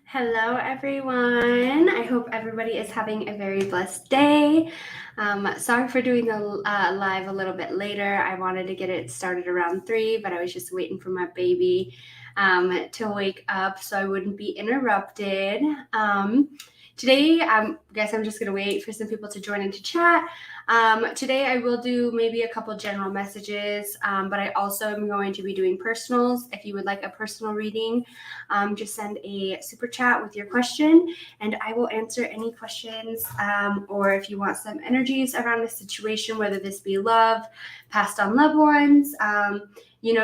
Hello, everyone. I hope everybody is having a very blessed day. Sorry for doing the live a little bit later. I wanted to get it started around 3, but I was just waiting for my baby to wake up so I wouldn't be interrupted. Today, I guess I'm just going to wait for some people to join into chat. Today, I will do maybe a couple general messages, but I also am going to be doing personals. If you would like a personal reading, just send a super chat with your question, and I will answer any questions. Or if you want some energies around the situation, whether this be love, passed on loved ones,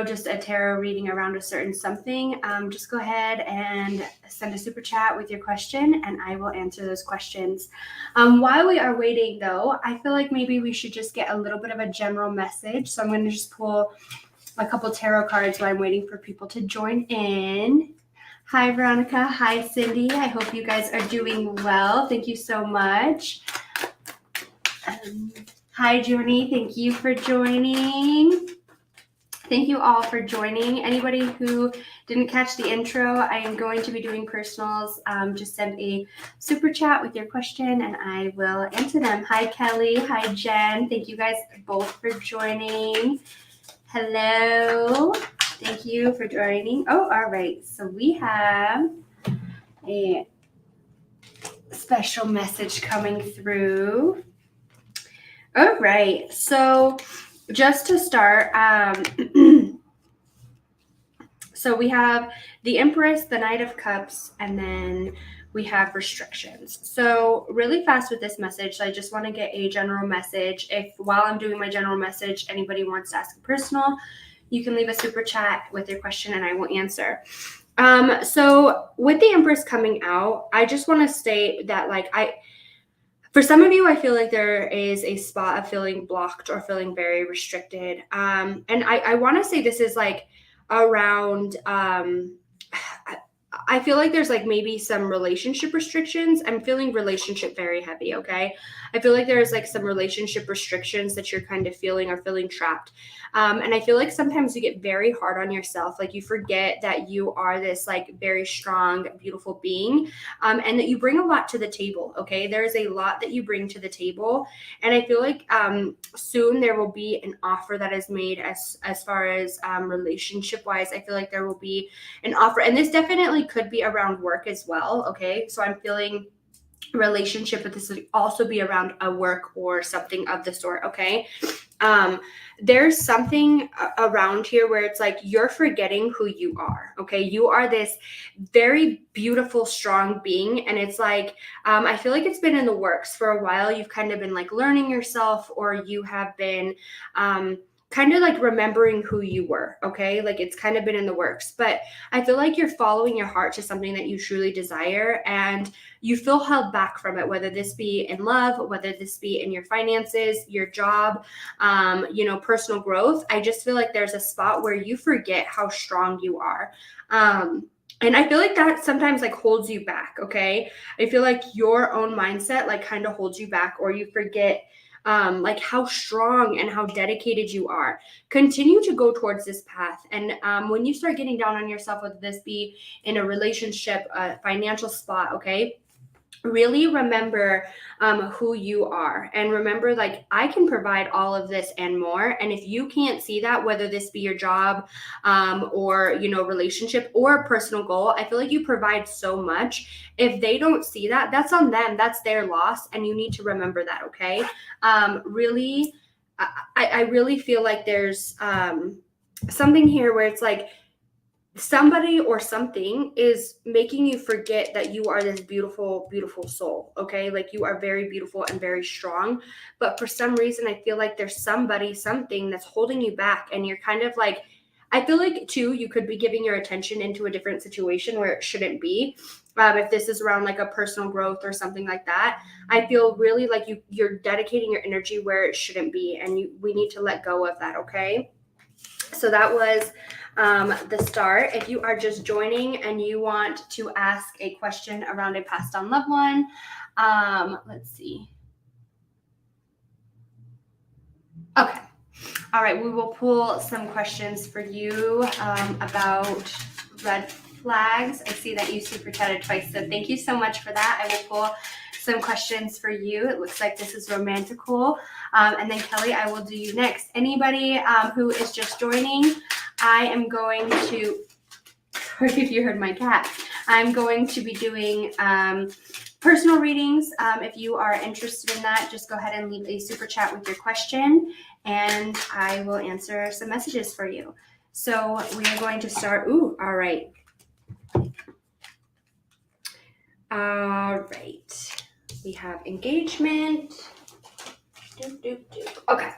just a tarot reading around a certain something, just go ahead and send a super chat with your question, and I will answer those questions. While we are waiting, though, I feel like maybe we should just get a little bit of a general message. So I'm going to just pull a couple tarot cards while I'm waiting for people to join in. Hi, Veronica. Hi, Cindy. I hope you guys are doing well. Thank you so much. Hi, Joni. Thank you for joining. Thank you all for joining. Anybody who didn't catch the intro, I am going to be doing personals. Just send a super chat with your question and I will answer them. Hi, Kelly. Hi, Jen. Thank you guys both for joining. Hello. Thank you for joining. Oh, all right. So we have a special message coming through. All right. So just to start, so we have the Empress, the Knight of Cups, and then we have restrictions. So really fast with this message, I just want to get a general message. If while I'm doing my general message, anybody wants to ask a personal, you can leave a super chat with your question and I will answer. So with the Empress coming out, I just want to state that for some of you, I feel like there is a spot of feeling blocked or feeling very restricted. And I want to say this is around, I feel like there's maybe some relationship restrictions. I'm feeling relationship very heavy, okay? I feel like there's some relationship restrictions that you're kind of feeling or feeling trapped. And I feel like sometimes you get very hard on yourself. You forget that you are this very strong, beautiful being, and that you bring a lot to the table, okay? There's a lot that you bring to the table. And I feel like soon there will be an offer that is made as far as relationship wise. I feel like there will be an offer, and this definitely could be around work as well, okay? So I'm feeling relationship, but this would also be around a work or something of the sort, okay? There's something around here where it's you're forgetting who you are, okay? You are this very beautiful, strong being, and it's I feel like it's been in the works for a while. You've kind of been learning yourself, or you have been kind of remembering who you were, okay? It's kind of been in the works, but I feel like you're following your heart to something that you truly desire, and you feel held back from it, whether this be in love, whether this be in your finances, your job, personal growth. I just feel like there's a spot where you forget how strong you are. And I feel like that sometimes holds you back, okay? I feel like your own mindset kind of holds you back, or you forget how strong and how dedicated you are. Continue to go towards this path. And when you start getting down on yourself, whether this be in a relationship, a financial spot, okay, really remember who you are, and remember I can provide all of this and more. And if you can't see that, whether this be your job or relationship or personal goal, I feel like you provide so much. If they don't see that, that's on them, that's their loss, and you need to remember that, okay? Really, I really feel like there's something here where it's somebody or something is making you forget that you are this beautiful, beautiful soul, okay? You are very beautiful and very strong, but for some reason, I feel like there's somebody, something that's holding you back, and you're kind of I feel like too, you could be giving your attention into a different situation where it shouldn't be. If this is around a personal growth or something like that, I feel really you're dedicating your energy where it shouldn't be, and we need to let go of that, okay? So that was the start. If you are just joining and you want to ask a question around a passed on loved one, let's see. Okay. All right. We will pull some questions for you about red flags. I see that you super chatted twice, so thank you so much for that. I will pull some questions for you. It looks like this is romantical. And then Kelly, I will do you next. Anybody who is just joining, I am going to, sorry if you heard my cat, I'm going to be doing personal readings. If you are interested in that, just go ahead and leave a super chat with your question, and I will answer some messages for you. So we are going to start. Ooh, all right. All right. We have engagement. Okay.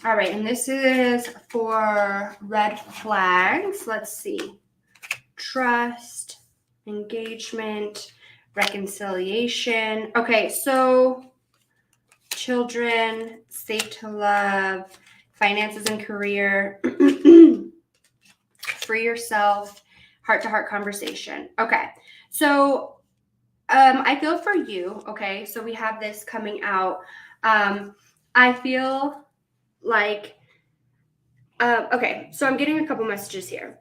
All right. And this is for red flags. Let's see. Trust, engagement, reconciliation. Okay. So children, safe to love, finances and career, free yourself, heart-to-heart conversation. Okay. So I feel for you, okay? So we have this coming out. I feel like, okay, so I'm getting a couple messages here.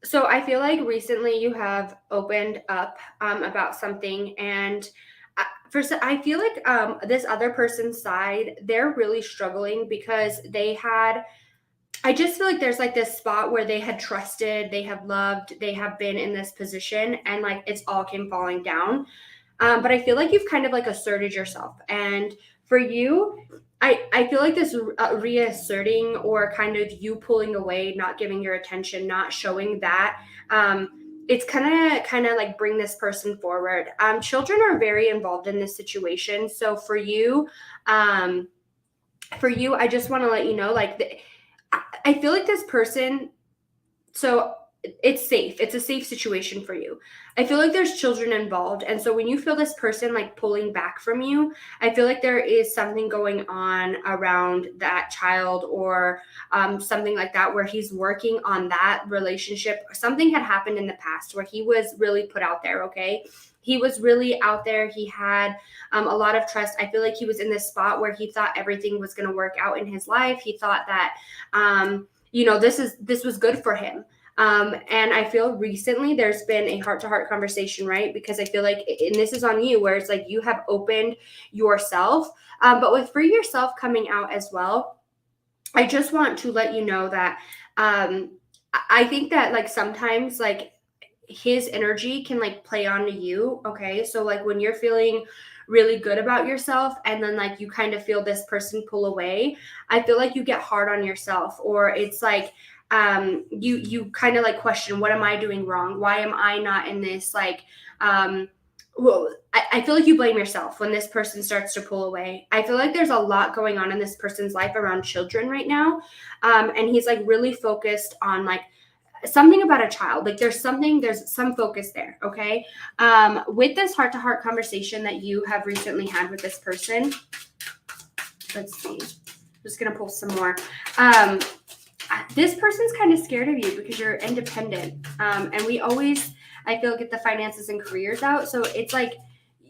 So I feel like recently you have opened up about something, and I feel like this other person's side, they're really struggling because I just feel like there's like this spot where they had trusted, they have loved, they have been in this position, and like it's all came falling down. But I feel like you've kind of like asserted yourself. And for you, I feel like this reasserting or kind of you pulling away, not giving your attention, not showing that, it's kind of like bring this person forward. Children are very involved in this situation. So for you, I just want to let you know, like, I feel like this person, so it's safe. It's a safe situation for you. I feel like there's children involved. And so when you feel this person like pulling back from you, I feel like there is something going on around that child or something like that, where he's working on that relationship. Something had happened in the past where he was really put out there. Okay. He was really out there. He had a lot of trust. I feel like he was in this spot where he thought everything was going to work out in his life. He thought that, this was good for him. And I feel recently there's been a heart-to-heart conversation, right? Because I feel like, and this is on you, where it's like you have opened yourself, but with free yourself coming out as well, I just want to let you know that I think that like sometimes like his energy can like play onto you. Okay. So like when you're feeling really good about yourself and then like you kind of feel this person pull away, I feel like you get hard on yourself, or it's like you kind of like question, what am I doing wrong? Why am I not in this? Like well, I feel like you blame yourself when this person starts to pull away. I feel like there's a lot going on in this person's life around children right now, and he's like really focused on like something about a child. Like there's some focus there. Okay. With this heart-to-heart conversation that you have recently had with this person, let's see, I'm just gonna pull some more. This person's kind of scared of you because you're independent, and we always, I feel, get the finances and careers out. So it's like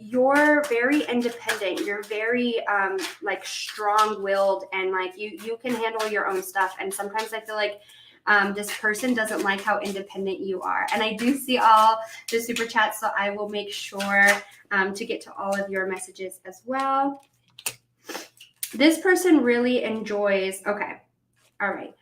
you're very independent. You're very like strong-willed, and like you can handle your own stuff. And sometimes I feel like this person doesn't like how independent you are. And I do see all the super chats, so I will make sure to get to all of your messages as well. This person really enjoys, okay, all right.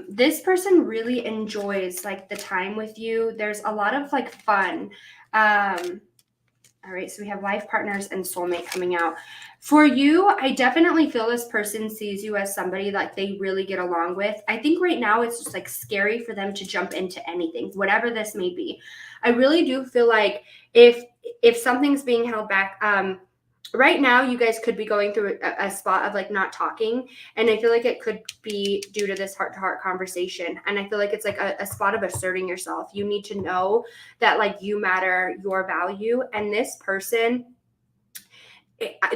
This person really enjoys like the time with you. There's a lot of like fun. All right, so we have life partners and soulmate coming out. For you, I definitely feel this person sees you as somebody like they really get along with. I think right now it's just like scary for them to jump into anything, whatever this may be. I really do feel like if something's being held back, right now you guys could be going through a spot of like not talking, and I feel like it could be due to this heart-to-heart conversation. And I feel like it's like a spot of asserting yourself. You need to know that like you matter, your value, and this person,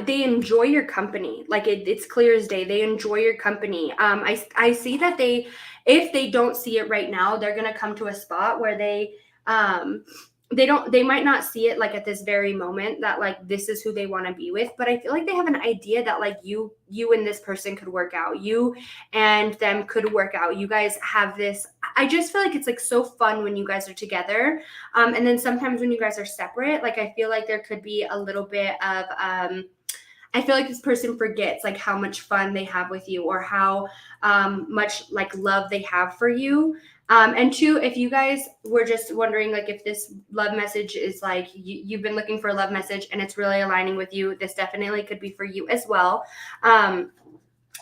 they enjoy your company. Like it's clear as day. They enjoy your company. I see that if they don't see it right now, they're gonna come to a spot where they they might not see it like at this very moment that like this is who they want to be with, but I feel like they have an idea that like you and this person could work out, you and them could work out, you guys have this. I just feel like it's like so fun when you guys are together, and then sometimes when you guys are separate, like I feel like there could be a little bit of I feel like this person forgets like how much fun they have with you, or how much like love they have for you. And two, if you guys were just wondering, like if this love message is like you've been looking for a love message and it's really aligning with you, this definitely could be for you as well.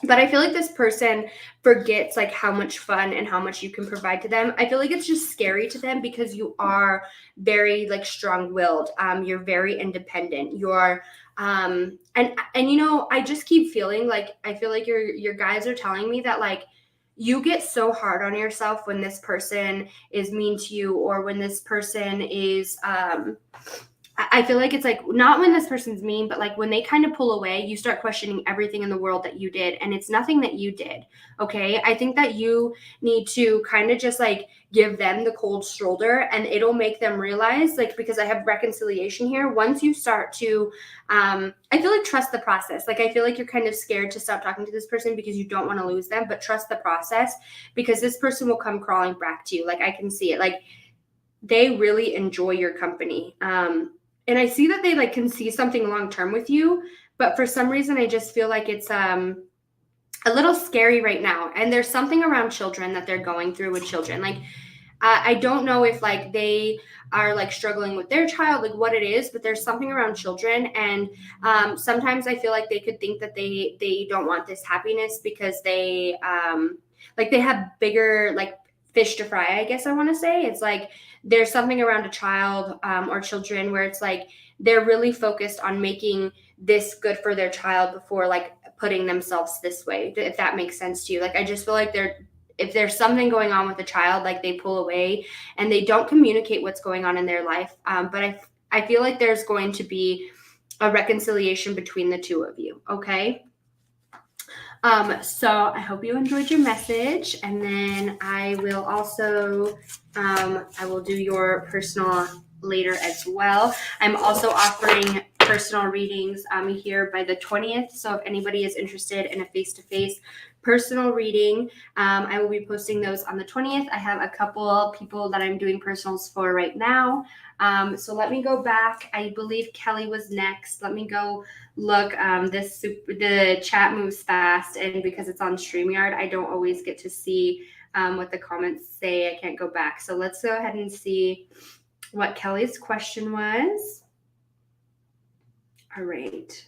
But I feel like this person forgets like how much fun and how much you can provide to them. I feel like it's just scary to them because you are very like strong-willed. You're very independent. You're and you know, I just keep feeling like I feel like your guys are telling me that like you get so hard on yourself when this person is mean to you, or when this person is I feel like it's like not when this person's mean, but like when they kind of pull away, you start questioning everything in the world that you did. And it's nothing that you did. Okay. I think that you need to kind of just like give them the cold shoulder, and it'll make them realize, like, because I have reconciliation here. Once you start to, I feel like trust the process. Like, I feel like you're kind of scared to stop talking to this person because you don't want to lose them, but trust the process, because this person will come crawling back to you. Like, I can see it. Like, they really enjoy your company. And I see that they like can see something long-term with you, but for some reason, I just feel like it's a little scary right now. And there's something around children that they're going through with children. Like, I don't know if like they are like struggling with their child, like what it is, but there's something around children. And sometimes I feel like they could think that they don't want this happiness because they like they have bigger like fish to fry, I guess I want to say. It's like there's something around a child or children where it's like they're really focused on making this good for their child before like putting themselves this way, if that makes sense to you. Like, I just feel like if there's something going on with a child, like they pull away and they don't communicate what's going on in their life. But I feel like there's going to be a reconciliation between the two of you. Okay. So I hope you enjoyed your message, and then I will also, I will do your personal later as well. I'm also offering personal readings here by the 20th. So if anybody is interested in a face-to-face personal reading, I will be posting those on the 20th. I have a couple people that I'm doing personals for right now. So let me go back. I believe Kelly was next. Let me go look. The chat moves fast, and because it's on StreamYard, I don't always get to see what the comments say. I can't go back. So let's go ahead and see what Kelly's question was. All right.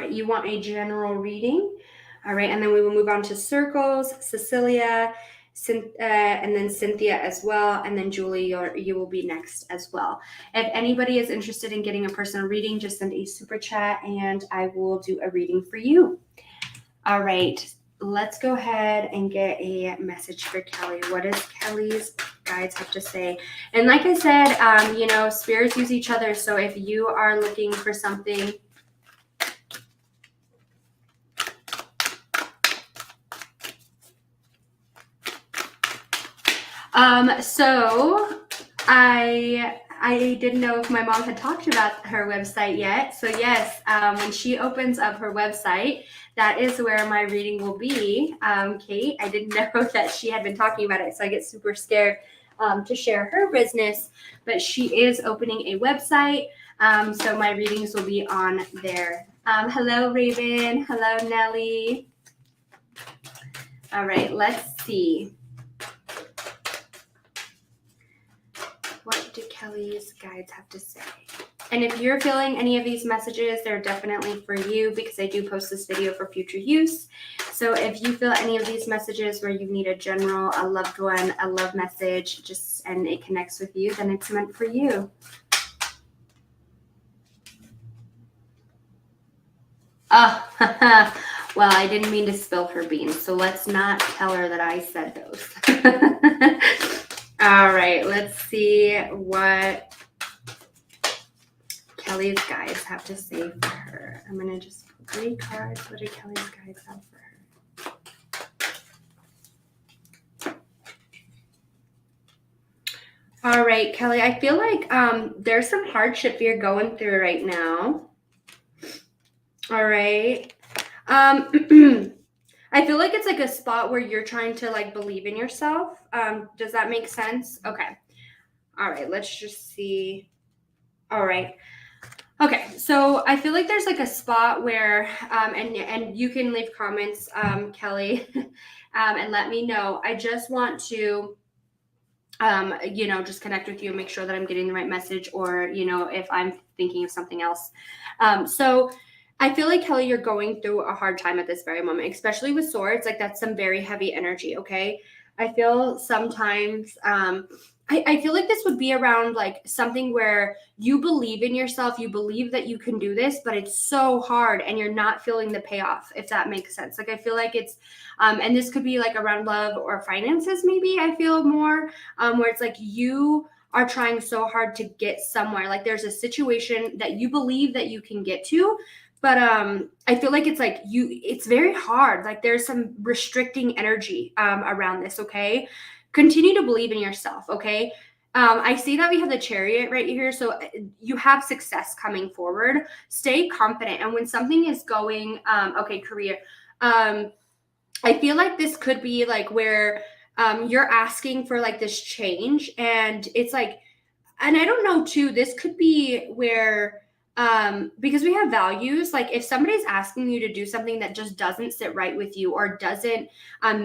You want a general reading? All right, and then we will move on to circles, Cecilia, and then Cynthia as well, and then Julie, you will be next as well. If anybody is interested in getting a personal reading, just send a super chat, and I will do a reading for you. All right, let's go ahead and get a message for Kelly. What does Kelly's guides have to say? And like I said, you know, spirits use each other, so if you are looking for something, so I didn't know if my mom had talked about her website yet. So yes, when she opens up her website, that is where my reading will be. Kate, I didn't know that she had been talking about it, so I get super scared to share her business, but she is opening a website. So my readings will be on there. Hello, Raven. Hello, Nellie. All right, let's see. What do Kelly's guides have to say? And if you're feeling any of these messages, they're definitely for you, because I do post this video for future use. So if you feel any of these messages where you need a general, a loved one, a love message, and it connects with you, then it's meant for you. Oh, well, I didn't mean to spill her beans, so let's not tell her that I said those. All right, let's see what Kelly's guides have to say for her. I'm going to just pull 3 cards. What do Kelly's guides have for her? All right, Kelly, I feel like there's some hardship you're going through right now. All right. I feel like it's like a spot where you're trying to like believe in yourself. Does that make sense? Okay. All right, let's just see. All right. Okay, so I feel like there's like a spot where, and you can leave comments, Kelly, and let me know. I just want to, just connect with you and make sure that I'm getting the right message, or if I'm thinking of something else. So I feel like, Kelly, you're going through a hard time at this very moment, especially with swords. Like, that's some very heavy energy. Okay, I feel sometimes. I feel like this would be around like something where you believe in yourself, you believe that you can do this, but it's so hard and you're not feeling the payoff, if that makes sense. Like, I feel like it's, and this could be like around love or finances, maybe. I feel more, where it's like you are trying so hard to get somewhere. Like, there's a situation that you believe that you can get to, but I feel like it's like it's very hard. Like, there's some restricting energy around this. Okay, continue to believe in yourself. Okay, I see that we have the Chariot right here, so you have success coming forward. Stay confident, and when something is going okay, career, I feel like this could be like where you're asking for like this change, and it's like, and I don't know too, this could be where because we have values, like if somebody's asking you to do something that just doesn't sit right with you or doesn't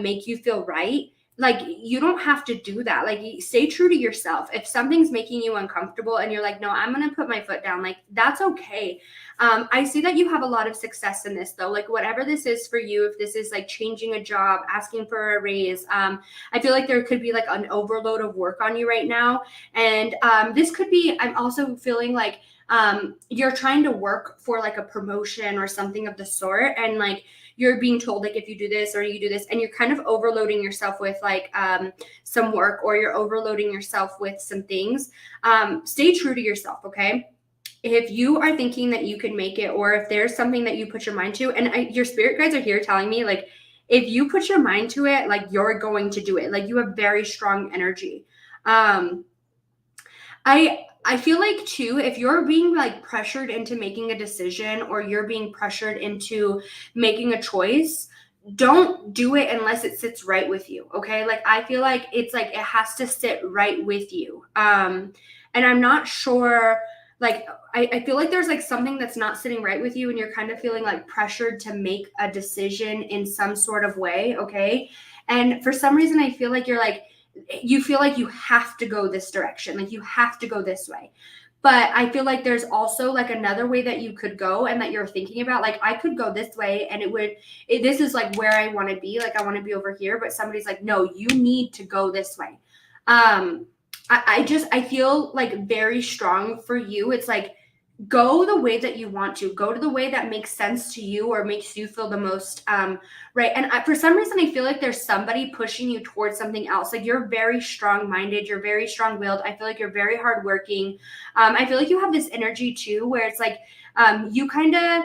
make you feel right, like you don't have to do that. Like, stay true to yourself. If something's making you uncomfortable and you're like, no, I'm gonna put my foot down, like that's okay. I see that you have a lot of success in this though. Like, whatever this is for you, if this is like changing a job, asking for a raise, I feel like there could be like an overload of work on you right now. And this could be, I'm also feeling like you're trying to work for like a promotion or something of the sort. And like, you're being told like, if you do this or you do this, and you're kind of overloading yourself with like some work, or you're overloading yourself with some things. Stay true to yourself. Okay, if you are thinking that you can make it, or if there's something that you put your mind to, and your spirit guides are here telling me like, if you put your mind to it, like you're going to do it. Like, you have very strong energy. um I feel like too, if you're being like pressured into making a decision, or you're being pressured into making a choice, don't do it unless it sits right with you. Okay, like I feel like it's like it has to sit right with you. And I'm not sure, like I feel like there's like something that's not sitting right with you, and you're kind of feeling like pressured to make a decision in some sort of way. Okay, and for some reason I feel like you feel like you have to go this direction, like you have to go this way. But I feel like there's also like another way that you could go, and that you're thinking about, like, I could go this way and this is like where I want to be, like I want to be over here, but somebody's like, no, you need to go this way. I feel like very strong for you. It's like, go the way that you want to go, to the way that makes sense to you or makes you feel the most right. And for some reason I feel like there's somebody pushing you towards something else. Like, you're very strong minded, you're very strong willed, I feel like you're very hardworking. I feel like you have this energy too, where it's like you kind of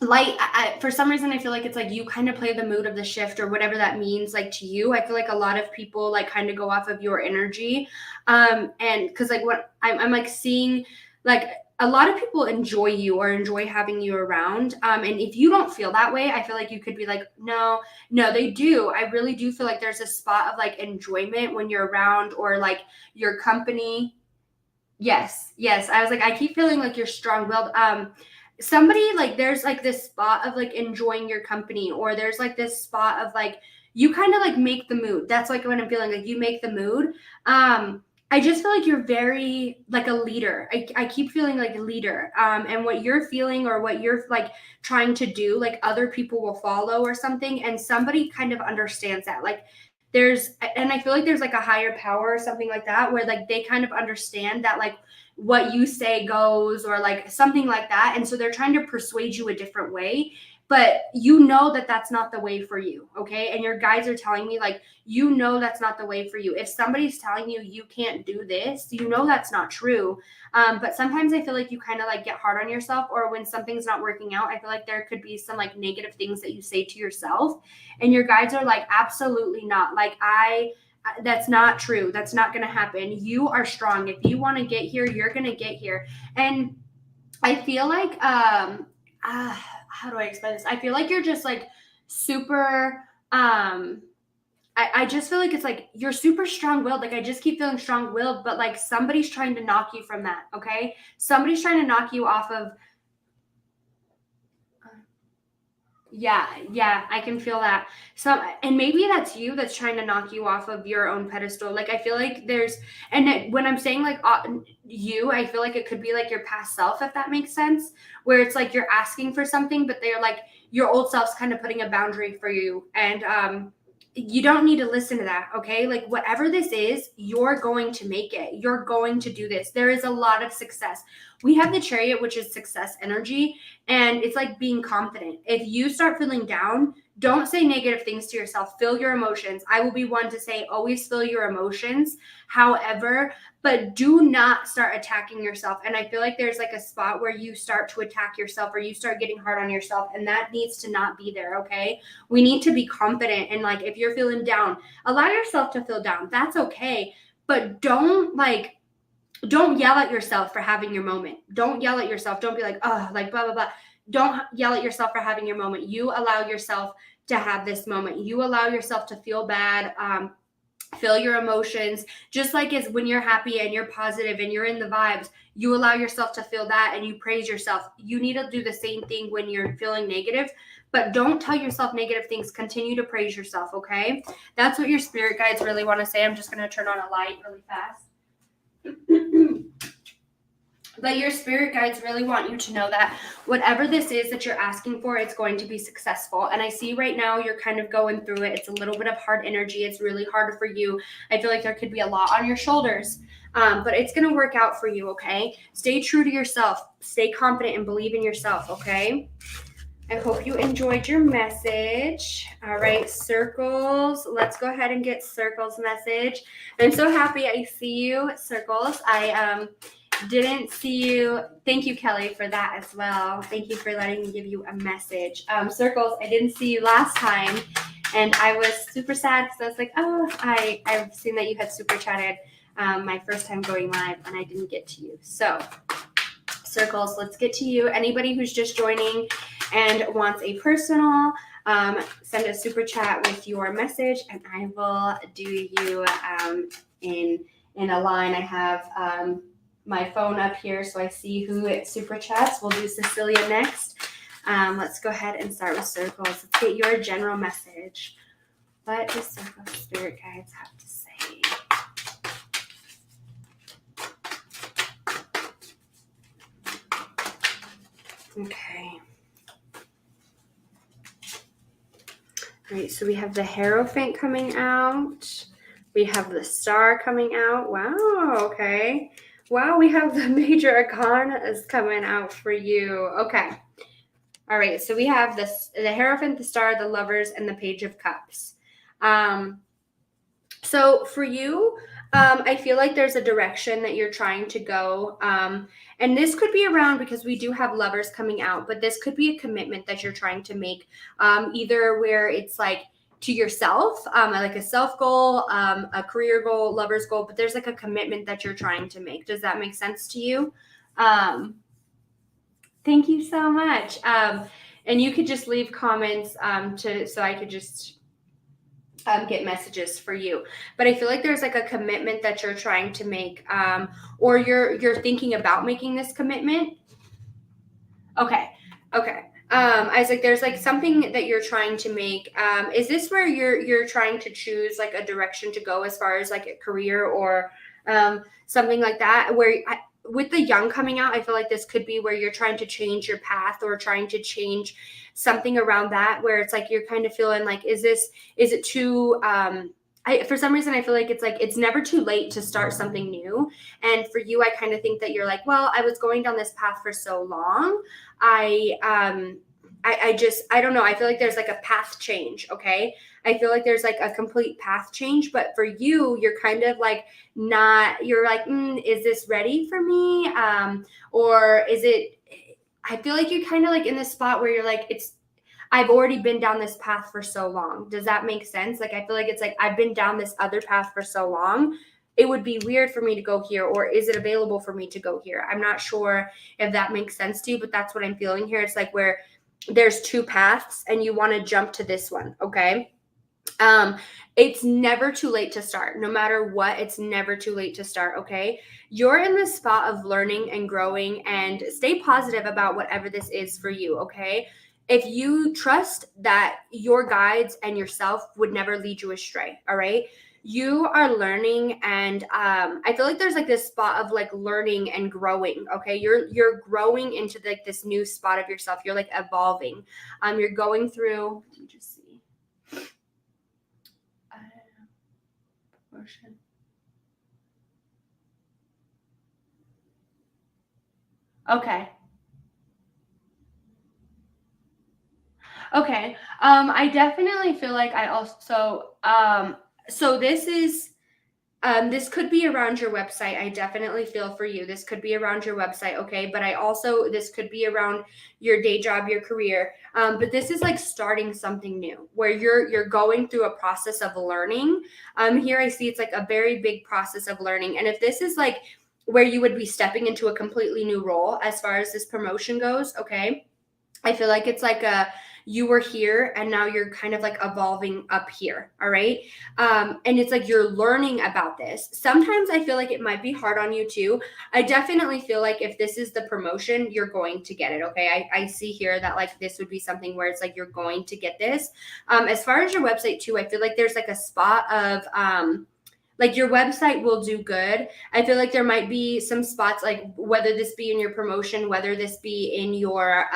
like for some reason I feel like it's like you kind of play the mood of the shift, or whatever that means, like to you. I feel like a lot of people like kind of go off of your energy, and because like what I'm like seeing, like a lot of people enjoy you or enjoy having you around, and if you don't feel that way, I feel like you could be like, no, no, they do. I really do feel like there's a spot of like enjoyment when you're around, or like your company. Yes, yes. I was like, I keep feeling like you're strong-willed. Somebody like, there's like this spot of like enjoying your company, or there's like this spot of like you kind of like make the mood. That's like what I'm feeling, like you make the mood. I just feel like you're very like a leader. I keep feeling like a leader. And what you're feeling, or what you're like trying to do, like other people will follow or something, and somebody kind of understands that. Like, and I feel like there's like a higher power or something like that, where like they kind of understand that like what you say goes, or like something like that, and so they're trying to persuade you a different way, but you know that that's not the way for you. Okay, and your guides are telling me like, you know that's not the way for you. If somebody's telling you you can't do this, you know that's not true. But sometimes I feel like you kind of like get hard on yourself, or when something's not working out, I feel like there could be some like negative things that you say to yourself, and your guides are like, absolutely not. Like, That's not true. That's not going to happen. You are strong. If you want to get here, you're going to get here. And I feel like, how do I explain this? I feel like you're just like super, I just feel like it's like you're super strong willed. Like I just keep feeling strong willed, but like somebody's trying to knock you from that. Okay. Somebody's trying to knock you off of. Yeah, I can feel that. And maybe that's you that's trying to knock you off of your own pedestal. Like I feel like when I'm saying like you, I feel like it could be like your past self, if that makes sense, where it's like you're asking for something, but they're like your old self's kind of putting a boundary for you, and you don't need to listen to that. Okay, like whatever this is, you're going to make it. You're going to do this. There is a lot of success. We have the chariot, which is success energy. And it's like being confident. If you start feeling down, don't say negative things to yourself. Feel your emotions. I will be one to say always feel your emotions. However, but do not start attacking yourself. And I feel like there's like a spot where you start to attack yourself or you start getting hard on yourself. And that needs to not be there. Okay. We need to be confident. And like if you're feeling down, allow yourself to feel down. That's okay. But don't yell at yourself for having your moment. Don't yell at yourself. Don't be like, oh, like blah, blah, blah. Don't yell at yourself for having your moment. You allow yourself to have this moment. You allow yourself to feel bad, feel your emotions. Just like as when you're happy and you're positive and you're in the vibes, you allow yourself to feel that and you praise yourself. You need to do the same thing when you're feeling negative, but don't tell yourself negative things. Continue to praise yourself, okay? That's what your spirit guides really want to say. I'm just going to turn on a light really fast. But your spirit guides really want you to know that whatever this is that you're asking for, it's going to be successful. And I see right now you're kind of going through it. It's a little bit of hard energy. It's really hard for you. I feel like there could be a lot on your shoulders, but it's going to work out for you, okay? Stay true to yourself. Stay confident and believe in yourself, okay? I hope you enjoyed your message. All right, Circles. Let's go ahead and get Circles' message. I'm so happy I see you, Circles. I didn't see you. Thank you, Kelly, for that as well. Thank you for letting me give you a message. Circles, I didn't see you last time, and I was super sad because I was like, oh, I've seen that you had super chatted my first time going live, and I didn't get to you. So, Circles, let's get to you. Anybody who's just joining and wants a personal, send a super chat with your message, and I will do you in a line. I have my phone up here so I see who super chats. We'll do Cecilia next. Let's go ahead and start with Circles. Let's get your general message. What does Circles Spirit Guides have to say? Okay. All right, so we have the Hierophant coming out. We have the Star coming out. Wow, okay. Wow, we have the Major Arcana is coming out for you. Okay. All right, so we have the Hierophant, the Star, the Lovers, and the Page of Cups. So for you, I feel like there's a direction that you're trying to go. And this could be around because we do have Lovers coming out, but this could be a commitment that you're trying to make, either where it's like to yourself, like a self goal, a career goal, lover's goal, but there's like a commitment that you're trying to make. Does that make sense to you? Thank you so much. And you could just leave comments so I could just get messages for you. But I feel like there's like a commitment that you're trying to make, or you're thinking about making this commitment. Okay. I was like, there's like something that you're trying to make. Is this where you're trying to choose like a direction to go as far as like a career or something like that? With the Young coming out, I feel like this could be where you're trying to change your path or trying to change something around that, where it's like you're kind of feeling like, is it too for some reason I feel like it's never too late to start something new. And for you, I kind of think that you're like, well, I was going down this path for so long. I don't know. I feel like there's like a path change. Okay. I feel like there's like a complete path change, but for you, you're kind of like you're like, is this ready for me? Or is it, I feel like you're kind of like in this spot where you're like, I've already been down this path for so long. Does that make sense? Like, I feel like it's like I've been down this other path for so long. It would be weird for me to go here, or is it available for me to go here? I'm not sure if that makes sense to you, but that's what I'm feeling here. It's like where there's two paths and you want to jump to this one, okay? It's never too late to start. No matter what, it's never too late to start, okay? You're in the spot of learning and growing, and stay positive about whatever this is for you, okay? If you trust that your guides and yourself would never lead you astray, all right? You are learning, and I feel like there's like this spot of like learning and growing, okay? You're growing into like this new spot of yourself. You're like evolving. You're going through, let me just see. Motion. Okay. Okay. I definitely feel like I also so this could be around your website. I definitely feel for you. This could be around your website, okay? But I also this could be around your day job, your career. But this is like starting something new where you're going through a process of learning. Here I see it's like a very big process of learning. And if this is like where you would be stepping into a completely new role as far as this promotion goes, okay? I feel like it's like a you were here and now you're kind of like evolving up here. All right. And it's like you're learning about this. Sometimes I feel like it might be hard on you too. I definitely feel like if this is the promotion, you're going to get it. Okay. I see here that like this would be something where it's like you're going to get this. As far as your website too, I feel like there's like a spot of like your website will do good. I feel like there might be some spots like whether this be in your promotion, whether this be in your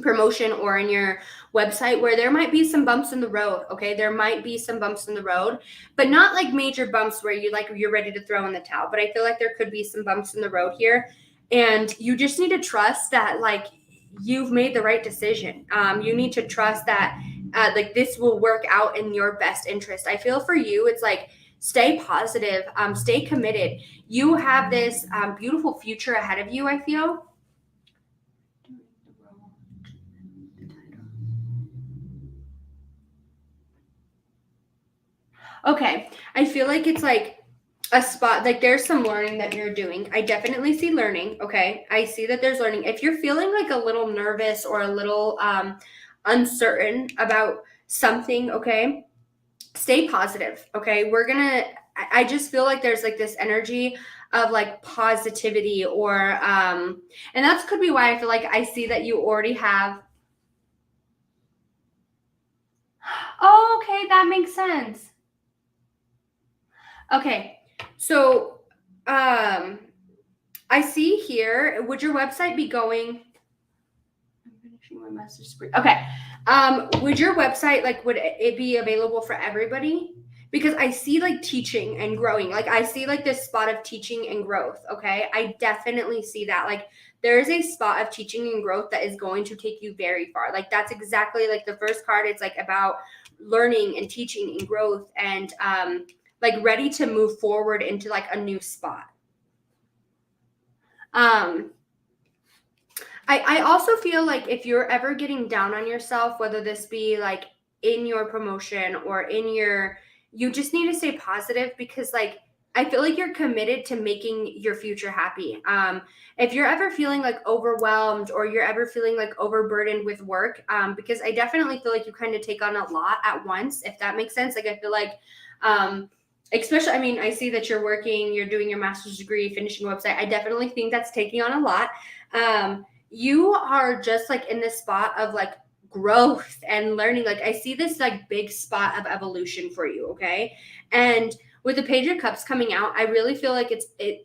promotion or in your website where there might be some bumps in the road. Okay, there might be some bumps in the road, but not like major bumps where you're ready to throw in the towel. But I feel like there could be some bumps in the road here, and you just need to trust that like you've made the right decision. You need to trust that like this will work out in your best interest. I feel for you it's like stay positive, stay committed. You have this beautiful future ahead of you, I feel. Okay. I feel like it's like a spot, like there's some learning that you're doing. I definitely see learning. Okay. I see that there's learning. If you're feeling like a little nervous or a little uncertain about something, okay, stay positive. Okay. I just feel like there's like this energy of like positivity or, and that's could be why I feel like I see that you already have. Oh, okay. That makes sense. Okay. So, I see here, would your website be going? I'm finishing my message screen. Okay. Would your website like would it be available for everybody? Because I see like teaching and growing. Like I see like this spot of teaching and growth. Okay. I definitely see that. Like there is a spot of teaching and growth that is going to take you very far. Like that's exactly like the first card. It's like about learning and teaching and growth and like ready to move forward into like a new spot. Um, I also feel like if you're ever getting down on yourself, whether this be like in your promotion or in your, you just need to stay positive because like I feel like you're committed to making your future happy. If you're ever feeling like overwhelmed or you're ever feeling like overburdened with work, because I definitely feel like you kind of take on a lot at once, if that makes sense. Like I feel like, especially, I mean, I see that you're working, you're doing your master's degree, finishing a website. I definitely think that's taking on a lot. You are just like in this spot of like growth and learning. Like I see this like big spot of evolution for you, okay? And with the Page of Cups coming out, I really feel like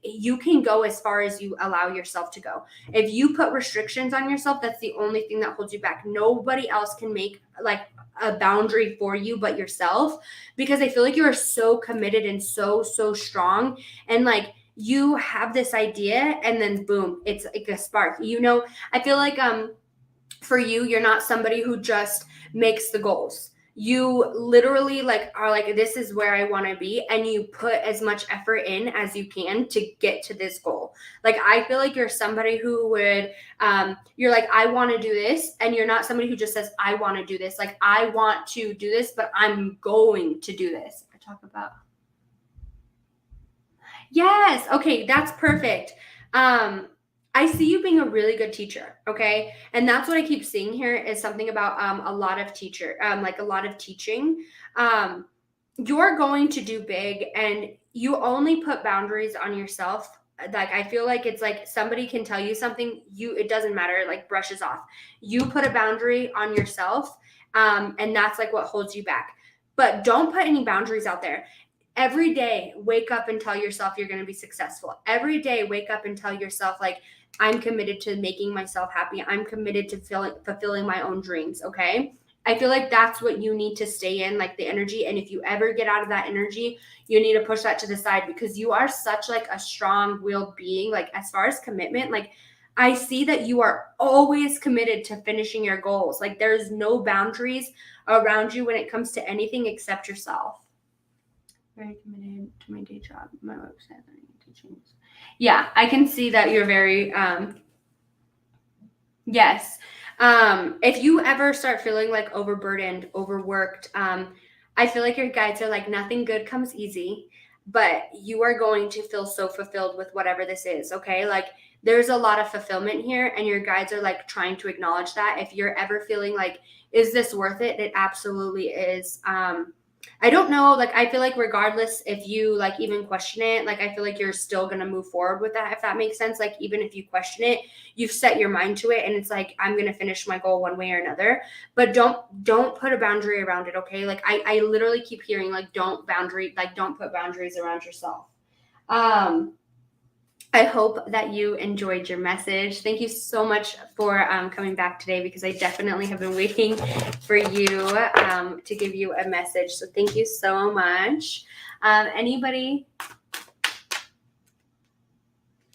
you can go as far as you allow yourself to go. If you put restrictions on yourself, that's the only thing that holds you back. Nobody else can make like a boundary for you but yourself, because I feel like you are so committed and so strong, and like you have this idea and then boom, it's like a spark. I feel like for you, you're not somebody who just makes the goals. you literally like are like, this is where I want to be, and you put as much effort in as you can to get to this goal. Like, I feel like you're somebody who would you're like, I want to do this, and you're not somebody who just says, I want to do this. Like, I want to do this, but I'm going to do this. I talk about, yes, okay, that's perfect. I see you being a really good teacher, okay? And that's what I keep seeing here is something about a lot of like a lot of teaching. Um, you're going to do big, and you only put boundaries on yourself. Like, I feel like it's like somebody can tell you something, it doesn't matter, like brushes off. You put a boundary on yourself, and that's like what holds you back. But don't put any boundaries out there. Every day, wake up and tell yourself you're going to be successful. Every day, wake up and tell yourself, like, I'm committed to making myself happy. I'm committed to fulfilling my own dreams. Okay. I feel like that's what you need to stay in, like the energy. And if you ever get out of that energy, you need to push that to the side, because you are such like a strong-willed being. Like, as far as commitment, like, I see that you are always committed to finishing your goals. Like, there's no boundaries around you when it comes to anything except yourself. Very committed to my day job, my website, learning, teaching. Yeah, I can see that you're very yes. If you ever start feeling like overburdened, overworked, I feel like your guides are like, nothing good comes easy, but you are going to feel so fulfilled with whatever this is. Okay. Like, there's a lot of fulfillment here, and your guides are like trying to acknowledge that. If you're ever feeling like, is this worth it? It absolutely is. I don't know, like, I feel like regardless if you like even question it, like, I feel like you're still going to move forward with that, if that makes sense. Like, even if you question it, you've set your mind to it, and it's like, I'm going to finish my goal one way or another. But don't put a boundary around it. Okay. Like, I literally keep hearing like, don't put boundaries around yourself. I hope that you enjoyed your message. Thank you so much for coming back today, because I definitely have been waiting for you to give you a message. So thank you so much. Anybody?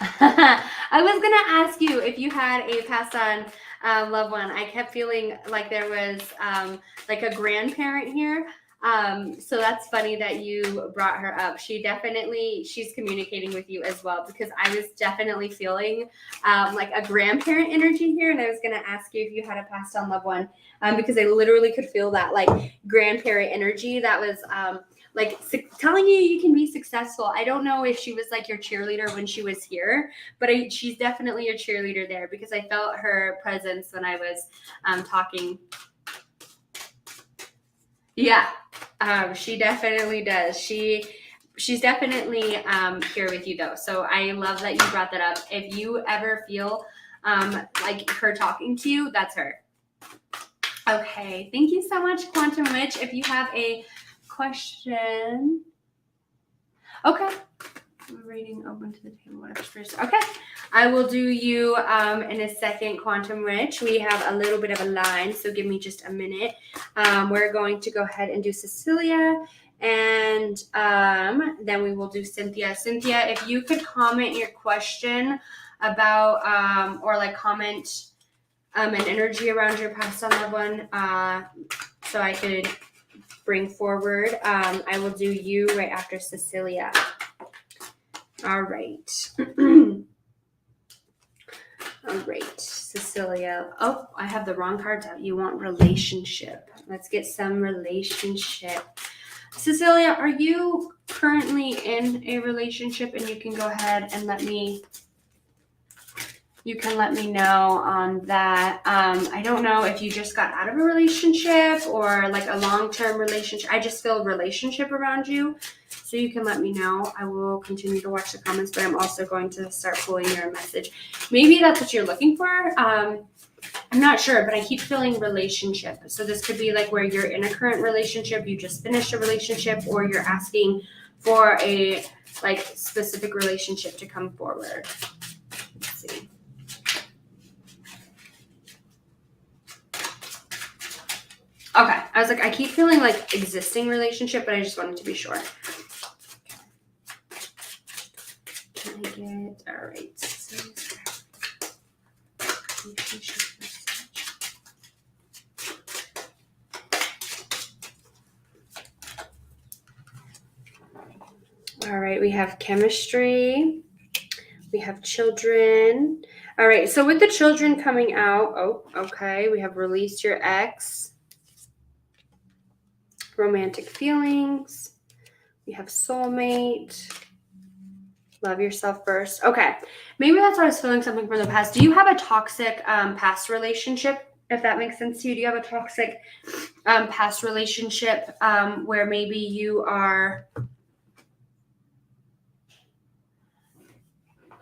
I was going to ask you if you had a passed on loved one. I kept feeling like there was like a grandparent here. So that's funny that you brought her up. She's communicating with you as well, because I was definitely feeling like a grandparent energy here. And I was going to ask you if you had a passed on loved one, because I literally could feel that like grandparent energy that was like telling you can be successful. I don't know if she was like your cheerleader when she was here, but she's definitely your cheerleader there, because I felt her presence when I was talking. Yeah, she definitely does. She's definitely here with you though. So I love that you brought that up. If you ever feel like her talking to you, that's her. Okay, thank you so much, Quantum Witch. If you have a question. Okay. Reading open to the table, whatever's first. Okay. I will do you in a second, Quantum Witch. We have a little bit of a line, so give me just a minute. We're going to go ahead and do Cecilia, and then we will do Cynthia. Cynthia, if you could comment your question about or like comment an energy around your past on loved one, so I could bring forward. I will do you right after Cecilia. All right. All right, Cecilia. Oh, I have the wrong cards out. You want relationship. Let's get some relationship. Cecilia, are you currently in a relationship? And you can go ahead and let me know on that. I don't know if you just got out of a relationship or like a long-term relationship. I just feel relationship around you. So you can let me know. I will continue to watch the comments, but I'm also going to start pulling your message. Maybe that's what you're looking for. I'm not sure, but I keep feeling relationship. So this could be like where you're in a current relationship, you just finished a relationship, or you're asking for a like specific relationship to come forward. Let's see. Okay, I was like, I keep feeling like existing relationship, but I just wanted to be sure. Can I get, all right. we have chemistry. We have children. All right, so with the children coming out, oh, okay, we have release your ex, romantic feelings. We have soulmate, love yourself first. Okay, maybe that's why I was feeling something from the past. Do you have a toxic past relationship, if that makes sense to you? Do you have a toxic past relationship where maybe you are,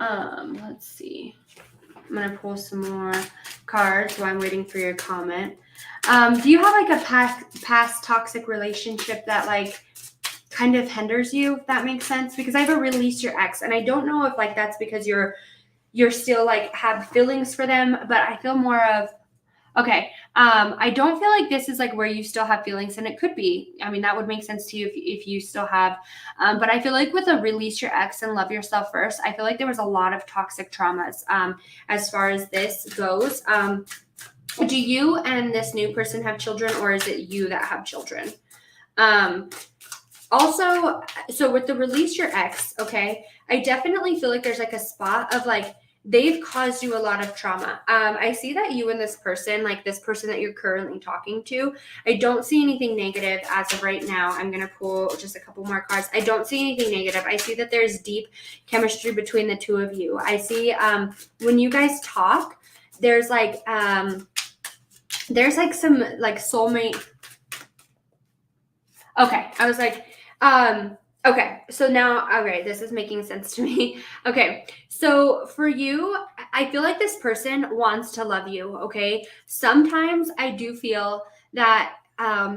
let's see. I'm going to pull some more cards while I'm waiting for your comment. Do you have like a past toxic relationship that like kind of hinders you, if that makes sense? Because I have a release your ex, and I don't know if like that's because you're still like have feelings for them, but I feel more of, okay, I don't feel like this is like where you still have feelings, and it could be. I mean, that would make sense to you if you still have. But I feel like with a release your ex and love yourself first, I feel like there was a lot of toxic traumas as far as this goes. Do you and this new person have children, or is it you that have children? Also, so with the release your ex, okay, I definitely feel like there's like a spot of like, they've caused you a lot of trauma. I see that you and this person, like this person that you're currently talking to, I don't see anything negative as of right now. I'm going to pull just a couple more cards. I don't see anything negative. I see that there's deep chemistry between the two of you. I see when you guys talk, there's like some like soulmate. Okay. I was like, okay, so now, all right, this is making sense to me. Okay, so for you, I feel like this person wants to love you, okay? Sometimes I do feel that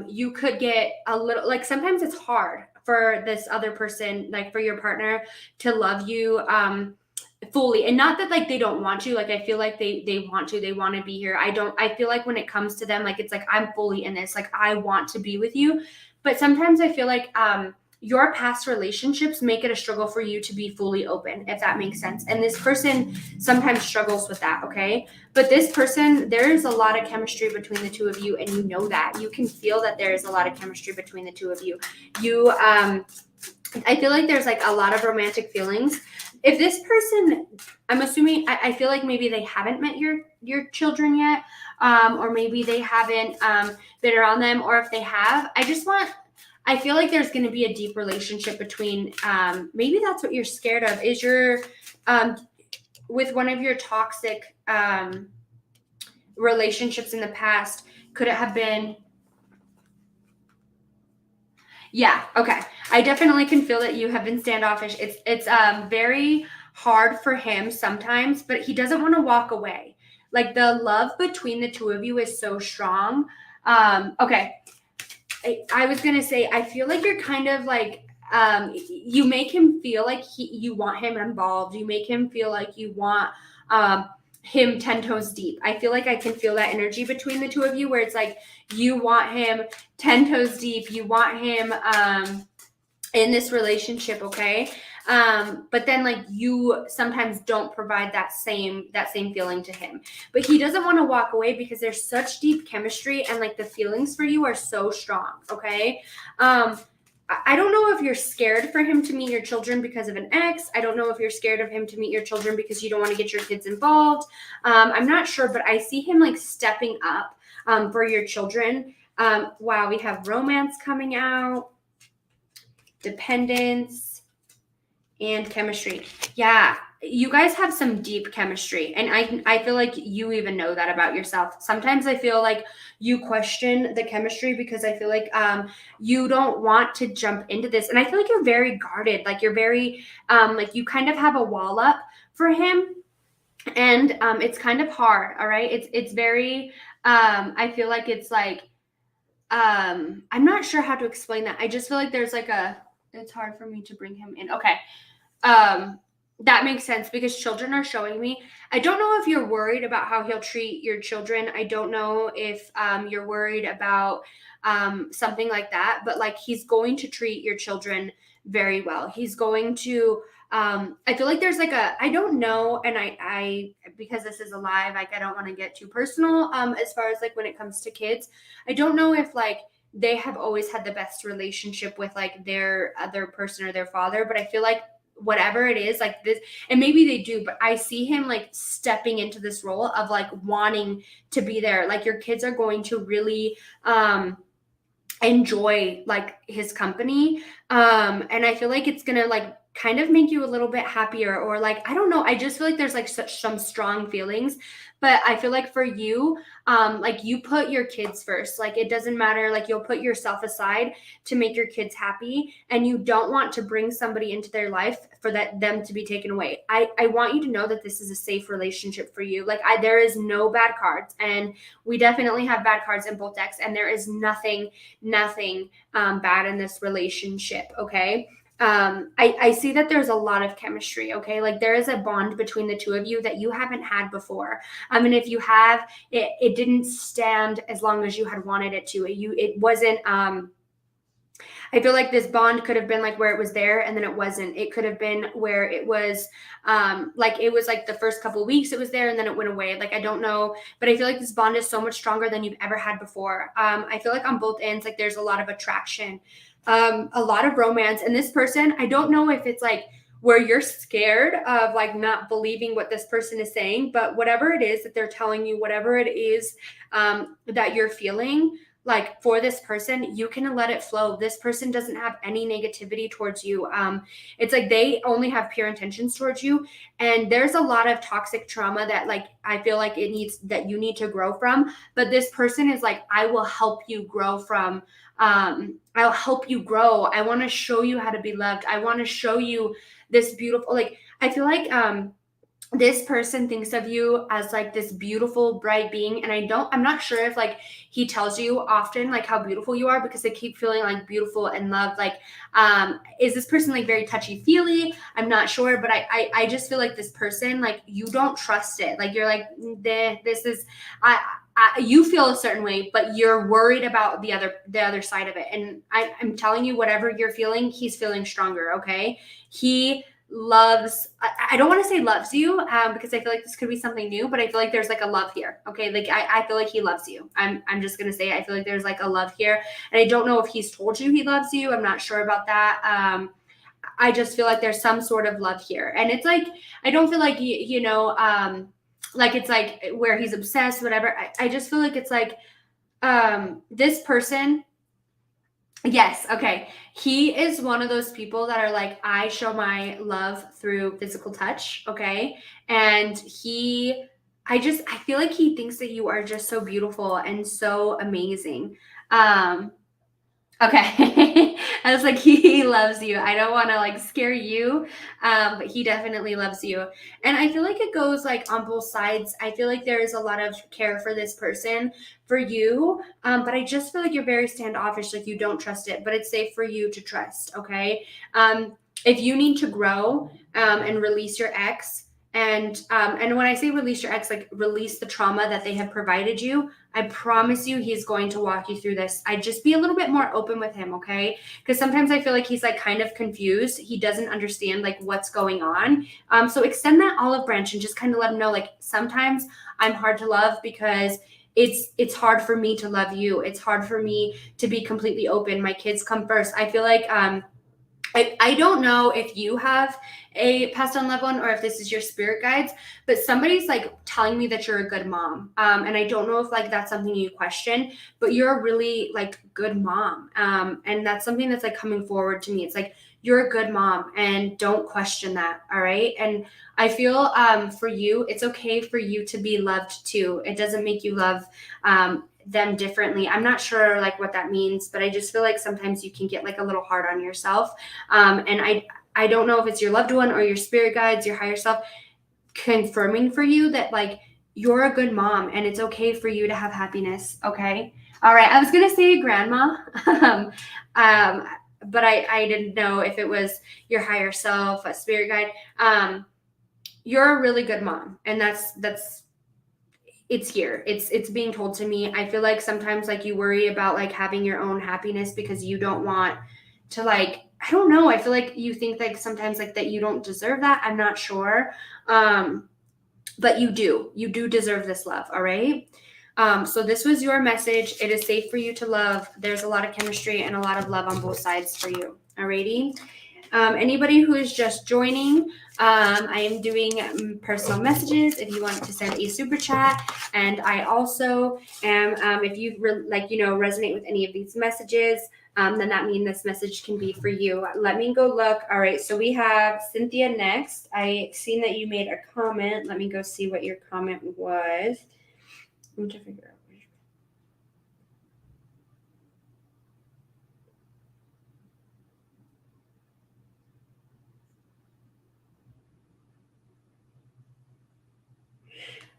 you could get a little, like sometimes it's hard for this other person, like for your partner to love you fully. And not that like they don't want you, like I feel like they want to be here. I feel like when it comes to them, like it's like I'm fully in this, like I want to be with you. But sometimes I feel like your past relationships make it a struggle for you to be fully open, if that makes sense. And this person sometimes struggles with that, okay? But this person, there is a lot of chemistry between the two of you, and you know that. You can feel that there is a lot of chemistry between the two of you. I feel like there's like a lot of romantic feelings. If this person, I'm assuming, I feel like maybe they haven't met your children yet, or maybe they haven't been around them, or if they have, I feel like there's going to be a deep relationship between, maybe that's what you're scared of, is your, with one of your toxic relationships in the past, could it have been, yeah, okay. I definitely can feel that you have been standoffish. It's very hard for him sometimes, but he doesn't want to walk away. Like the love between the two of you is so strong. Okay. I was gonna say, I feel like you're kind of like, you make him feel like you want him involved. You make him feel like you want him 10 toes deep. I feel like I can feel that energy between the two of you, where it's like you want him 10 toes deep. You want him in this relationship, okay? But then like you sometimes don't provide that same feeling to him. But he doesn't want to walk away because there's such deep chemistry, and like the feelings for you are so strong, okay? I don't know if you're scared for him to meet your children because of an ex. I don't know if you're scared of him to meet your children because you don't want to get your kids involved. I'm not sure, but I see him like stepping up for your children. Wow, we have romance coming out, dependence, and chemistry. Yeah, you guys have some deep chemistry, and I feel like you even know that about yourself. Sometimes I feel like you question the chemistry because I feel like you don't want to jump into this, and I feel like you're very guarded, like you're very like you kind of have a wall up for him, and it's kind of hard. All right, it's very I feel like it's like I'm not sure how to explain that. I just feel like there's like it's hard for me to bring him in. Okay. That makes sense because children are showing me. I don't know if you're worried about how he'll treat your children. I don't know if you're worried about something like that, but like he's going to treat your children very well. He's going to I feel like there's like I don't know, and I because this is a live, like I don't want to get too personal as far as like when it comes to kids. I don't know if like they have always had the best relationship with like their other person or their father, but I feel like whatever it is, like this, and maybe they do, but I see him like stepping into this role of like wanting to be there. Like your kids are going to really enjoy like his company. And I feel like it's gonna like kind of make you a little bit happier, or like, I don't know, I just feel like there's like such some strong feelings. But I feel like for you, like you put your kids first. Like it doesn't matter, like you'll put yourself aside to make your kids happy, and you don't want to bring somebody into their life for them to be taken away. I want you to know that this is a safe relationship for you. Like there is no bad cards, and we definitely have bad cards in both decks, and there is nothing bad in this relationship. Okay. I see that there's a lot of chemistry. Okay. Like there is a bond between the two of you that you haven't had before. I mean, if you have, it didn't stand as long as you had wanted it to. It wasn't, I feel like this bond could have been like where it was there and then it wasn't. It could have been where it was like it was like the first couple of weeks it was there and then it went away. Like I don't know, but I feel like this bond is so much stronger than you've ever had before. I feel like on both ends, like there's a lot of attraction, a lot of romance. And this person, I don't know if it's like where you're scared of like not believing what this person is saying, but whatever it is that they're telling you, whatever it is that you're feeling, like for this person, you can let it flow. This person doesn't have any negativity towards you. It's like they only have pure intentions towards you. And there's a lot of toxic trauma that like I feel like that you need to grow from. But this person is like, I will help you grow from. I'll help you grow. I want to show you how to be loved. I want to show you this beautiful, like I feel like this person thinks of you as like this beautiful, bright being. And I'm not sure if like he tells you often like how beautiful you are, because they keep feeling like beautiful and loved. Like, is this person like very touchy feely? I'm not sure, but I just feel like this person, like you don't trust it. Like you're like, this is, you feel a certain way, but you're worried about the other side of it. And I'm telling you, whatever you're feeling, he's feeling stronger. Okay. He loves, I don't want to say loves you, because I feel like this could be something new, but I feel like there's like a love here. Okay. Like I feel like he loves you. I'm just going to say, I feel like there's like a love here, and I don't know if he's told you he loves you. I'm not sure about that. I just feel like there's some sort of love here, and it's like, I don't feel like, like it's like where he's obsessed, whatever. I just feel like it's like, this person, yes. Okay. He is one of those people that are like, I show my love through physical touch. Okay. And I feel like he thinks that you are just so beautiful and so amazing. Okay. I was like, he loves you. I don't want to like scare you, but he definitely loves you. And I feel like it goes like on both sides. I feel like there is a lot of care for this person, for you, but I just feel like you're very standoffish, like you don't trust it, but it's safe for you to trust. Okay. If you need to grow and release your ex, and when I say release your ex, like release the trauma that they have provided you, I promise you he's going to walk you through this. I just be a little bit more open with him, okay? Because sometimes I feel like he's like kind of confused. He doesn't understand like what's going on. So extend that olive branch and just kind of let him know, like, sometimes I'm hard to love because it's hard for me to love you. It's hard for me to be completely open. My kids come first. I feel like I don't know if you have a passed on loved one or if this is your spirit guides, but somebody's like telling me that you're a good mom. And I don't know if like that's something you question, but you're a really like good mom. And that's something that's like coming forward to me. It's like, you're a good mom and don't question that. All right. And I feel for you, it's okay for you to be loved too. It doesn't make you love them differently. I'm not sure like what that means, but I just feel like sometimes you can get like a little hard on yourself. And I don't know if it's your loved one or your spirit guides, your higher self confirming for you that like you're a good mom and it's okay for you to have happiness. Okay. All right. I was going to say grandma, but I didn't know if it was your higher self, a spirit guide. You're a really good mom, and that's it's here. It's being told to me. I feel like sometimes like you worry about like having your own happiness because you don't want to like, I don't know. I feel like you think like sometimes like that you don't deserve that. I'm not sure. But you do deserve this love. All right. So this was your message. It is safe for you to love. There's a lot of chemistry and a lot of love on both sides for you. Alrighty. Anybody who is just joining, I am doing personal messages if you want to send a super chat. And I also am, if you resonate with any of these messages, then that means this message can be for you. Let me go look. All right, so we have Cynthia next. I seen that you made a comment. Let me go see what your comment was. I'm trying to figure out.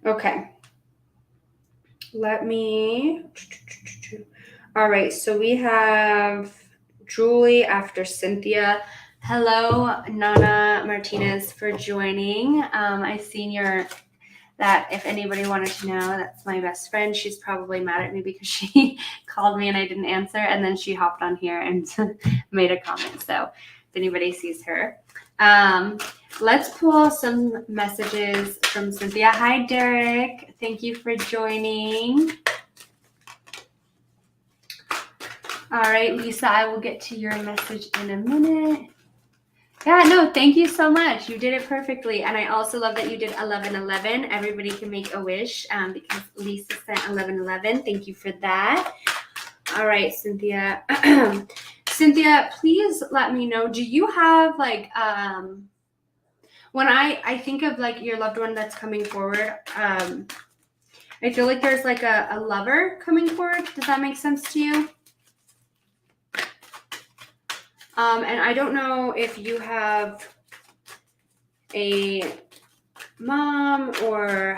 Okay. Let me. All right, so we have Julie after Cynthia. Hello, Nana Martinez, for joining. I seen that if anybody wanted to know, that's my best friend. She's probably mad at me because she called me and I didn't answer, and then she hopped on here and made a comment. So if anybody sees her. Let's pull some messages from Cynthia. Hi, Derek. Thank you for joining. All right, Lisa, I will get to your message in a minute. Yeah, no, thank you so much. You did it perfectly. And I also love that you did 1111. Everybody can make a wish because Lisa sent 1111. Thank you for that. All right, Cynthia. Cynthia, please let me know. Do you have when I think of your loved one that's coming forward, I feel like there's a lover coming forward. Does that make sense to you? And I don't know if you have a mom or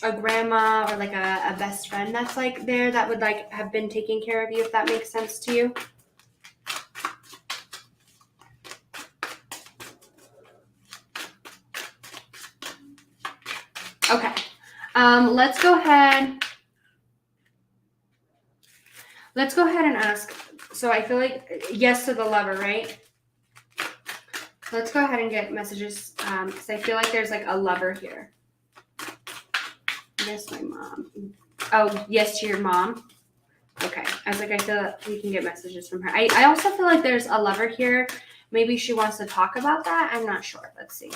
a grandma or a best friend that's there that would have been taking care of you, if that makes sense to you. Okay. Let's go ahead and ask. So I feel like yes to the lover, right? Let's go ahead and get messages because I feel like there's a lover here. Yes, my mom. Oh, yes to your mom. Okay. I was I feel that we can get messages from her. I also feel like there's a lover here. Maybe she wants to talk about that. I'm not sure. Let's see.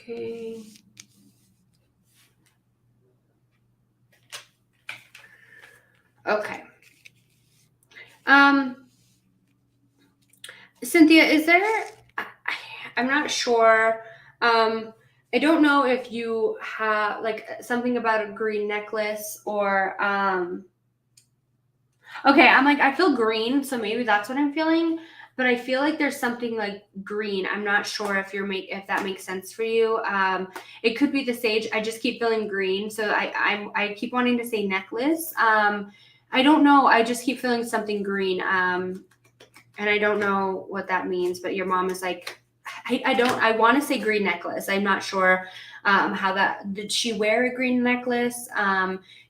Okay. Okay. Cynthia, is there, I'm not sure. I don't know if you have something about a green necklace or, okay, I feel green, so maybe that's what I'm feeling, but I feel like there's something green. I'm not sure if that makes sense for you. It could be the sage. I just keep feeling green, so I keep wanting to say necklace. I don't know. I just keep feeling something green. And I don't know what that means, but your mom is I want to say green necklace. I'm not sure did she wear a green necklace?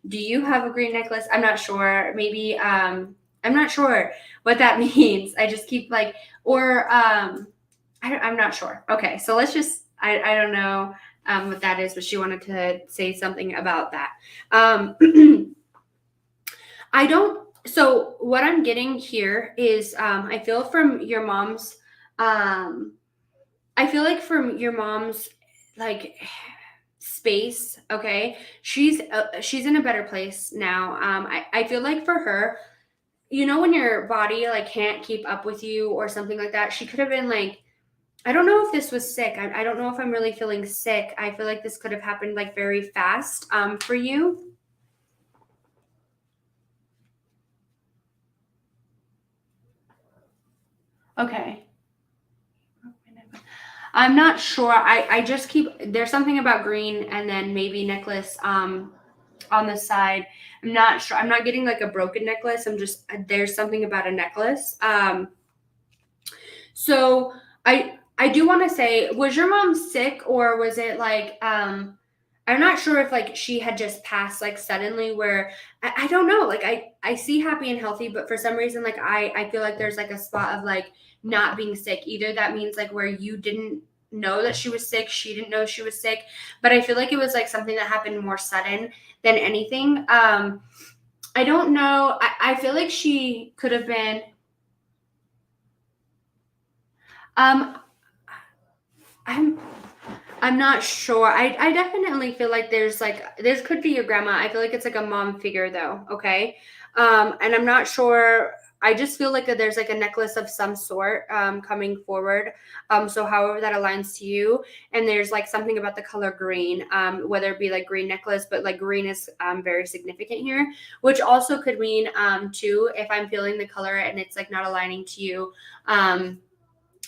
Do you have a green necklace? I'm not sure. Maybe, I'm not sure what that means. I just keep I'm not sure. Okay. So let's just, I don't know what that is, but she wanted to say something about that. So what I'm getting here is, I feel from your mom's, I feel like from your mom's space. Okay. She's in a better place now. I feel like for her, when your body can't keep up with you or something like that, she could have been I don't know if this was sick. I don't know if I'm really feeling sick. I feel like this could have happened very fast for you. Okay. I'm not sure. I just there's something about green and then maybe necklace on the side. I'm not sure. I'm not getting a broken necklace. There's something about a necklace. So I do want to say, was your mom sick or was it I'm not sure if like she had just passed like suddenly where I don't know. Like I see happy and healthy, but for some reason like I feel like there's like a spot of like not being sick. Either that means like where you didn't know that she was sick, she didn't know she was sick, but I feel like it was like something that happened more sudden than anything. I don't know. I feel like she could have been um I'm I'm not sure. I definitely feel like there's like this could be your grandma. I feel like it's like a mom figure though, okay? And I'm not sure. I just feel like there's like a necklace of some sort coming forward. So however that aligns to you, and there's like something about the color green, whether it be like green necklace, but like green is very significant here, which also could mean too if I'm feeling the color and it's like not aligning to you.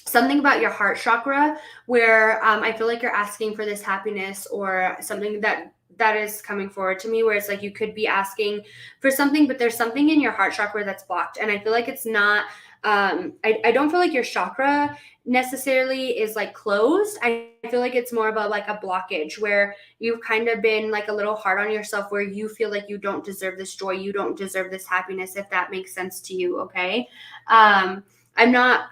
Something about your heart chakra where I feel like you're asking for this happiness or something that is coming forward to me where it's like you could be asking for something, but there's something in your heart chakra that's blocked. And I feel like it's not, I don't feel like your chakra necessarily is like closed. I feel like it's more about like a blockage where you've kind of been like a little hard on yourself where you feel like you don't deserve this joy. You don't deserve this happiness, if that makes sense to you. Okay. I'm not,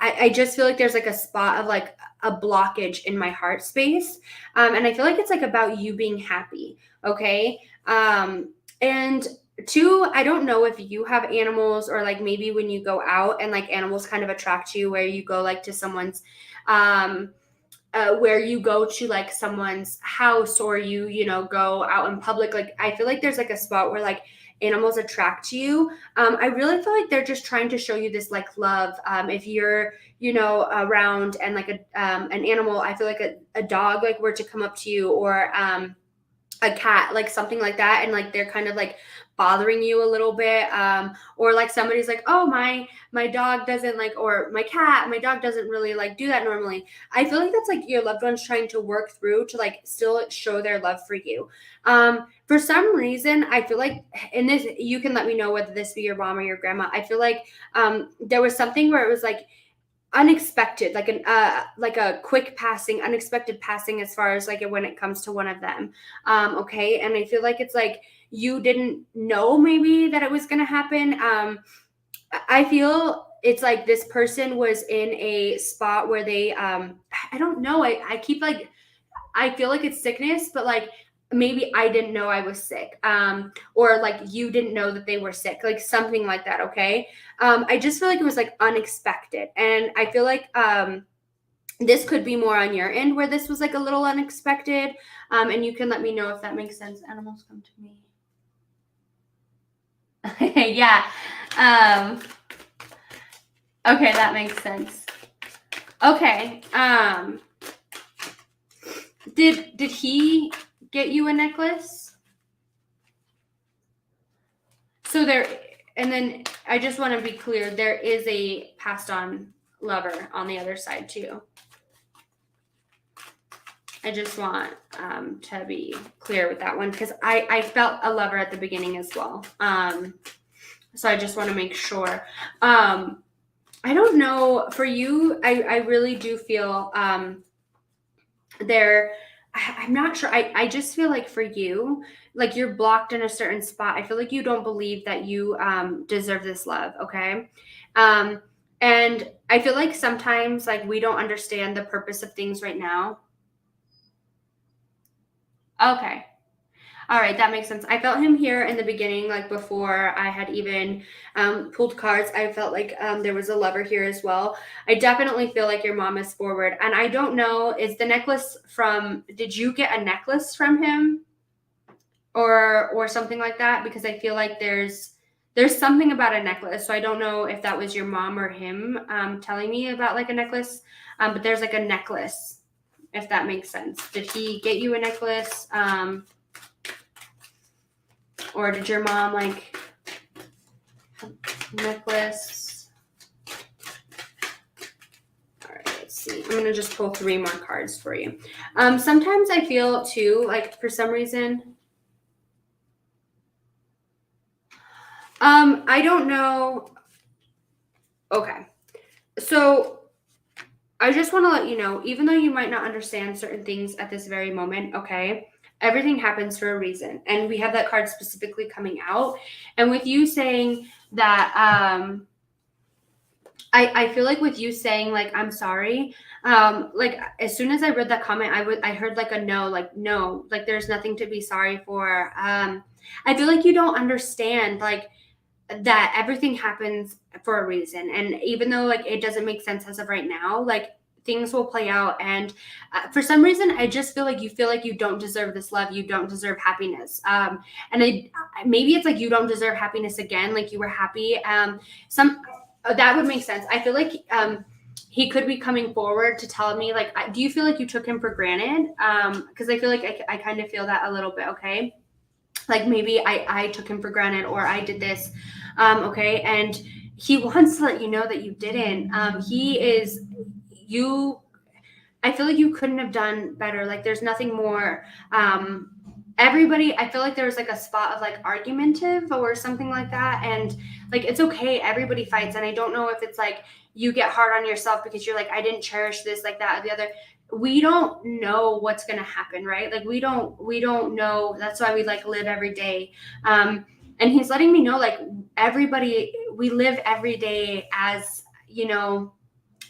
I just feel like there's like a spot of like a blockage in my heart space. And I feel like it's like about you being happy. Okay. And two, I don't know if you have animals or like maybe when you go out and like animals kind of attract you where you go like to someone's, where you go to like someone's house or you know go out in public. Like I feel like there's like a spot where like animals attract you. I really feel like they're just trying to show you this like love. If you're you know around and like an animal, I feel like a dog like were to come up to you or a cat, like something like that, and like they're kind of like bothering you a little bit, or like somebody's like, oh my dog doesn't like, or my dog doesn't really like do that normally. I feel like that's like your loved ones trying to work through to like still show their love for you. For some reason I feel like, and this you can let me know whether this be your mom or your grandma, I feel like there was something where it was like unexpected, like a quick passing, unexpected passing as far as like when it comes to one of them. Okay, and I feel like it's like you didn't know maybe that it was going to happen. I feel it's like this person was in a spot where they I don't know, I keep like I feel like it's sickness, but like maybe I didn't know I was sick, or like you didn't know that they were sick, like something like that. Okay, I just feel like it was like unexpected, and I feel like this could be more on your end where this was like a little unexpected, and you can let me know if that makes sense. Animals come to me. Yeah. Um, okay, that makes sense. Okay. Did he get you a necklace? So there, and then I just want to be clear, there is a passed on lover on the other side too. I just want to be clear with that one because I felt a lover at the beginning as well. So I just want to make sure. I don't know for you. I really do feel there. I'm not sure. I just feel like for you, like you're blocked in a certain spot. I feel like you don't believe that you deserve this love. Okay. Um, and I feel like sometimes like we don't understand the purpose of things right now. Okay. All right, that makes sense. I felt him here in the beginning, like before I had even pulled cards. I felt like there was a lover here as well. I definitely feel like your mom is forward. And I don't know, is the necklace from, did you get a necklace from him or something like that? Because I feel like there's something about a necklace. So I don't know if that was your mom or him telling me about like a necklace, but there's like a necklace, if that makes sense. Did he get you a necklace? Or did your mom like necklace? All right, let's see. I'm gonna just pull 3 more cards for you. Sometimes I feel too like for some reason, I don't know. Okay, so I just want to let you know, even though you might not understand certain things at this very moment, okay, Everything happens for a reason. And we have that card specifically coming out. And with you saying that, I feel like with you saying like I'm sorry, like as soon as I read that comment, I heard like a no, like no, like there's nothing to be sorry for. I feel like you don't understand like that everything happens for a reason, and even though like it doesn't make sense as of right now, like things will play out. And for some reason, I just feel like you don't deserve this love, you don't deserve happiness. And maybe it's like you don't deserve happiness again, like you were happy. Some That would make sense. I feel like he could be coming forward to tell me like, do you feel like you took him for granted? Because I feel like I kind of feel that a little bit. Okay, like maybe I took him for granted, or I did this. Okay, and he wants to let you know that you didn't. He is you. I feel like you couldn't have done better. Like there's nothing more. Everybody, I feel like there was like a spot of like argumentative or something like that, and like it's okay. Everybody fights, and I don't know if it's like you get hard on yourself because you're like I didn't cherish this, like that, or the other. We don't know what's gonna happen, right? Like we don't know. That's why we like live every day. And he's letting me know like everybody, we live every day as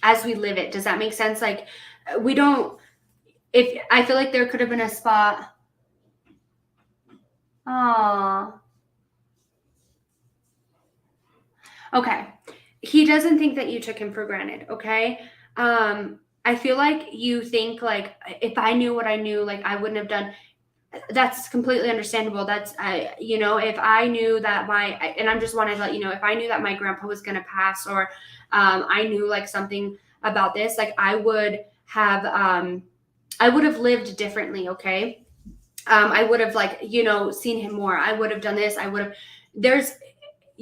as we live it. Does that make sense? Like we don't. If I feel like there could have been a spot. Oh, okay. He doesn't think that you took him for granted, okay? I feel like you think like if I knew what I knew, like I wouldn't have done. That's completely understandable. That's if I knew that and I'm just wanted to let you know, if I knew that my grandpa was gonna pass, or I knew like something about this, like I would have lived differently, okay? I would have like seen him more. I would have done this. I would have. There's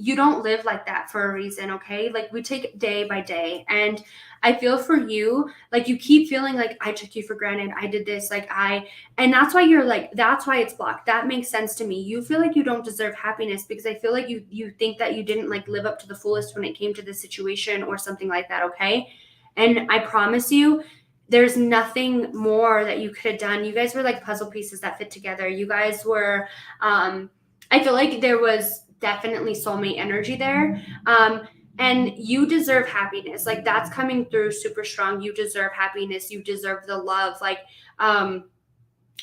You don't live like that for a reason, okay? Like we take it day by day. And I feel for you, like you keep feeling like I took you for granted, I did this, and that's why you're like, that's why it's blocked. That makes sense to me. You feel like you don't deserve happiness because I feel like you think that you didn't like live up to the fullest when it came to this situation or something like that, okay? And I promise you, there's nothing more that you could have done. You guys were like puzzle pieces that fit together. You guys were I feel like there was definitely soulmate energy there. And you deserve happiness. Like that's coming through super strong. You deserve happiness. You deserve the love. Like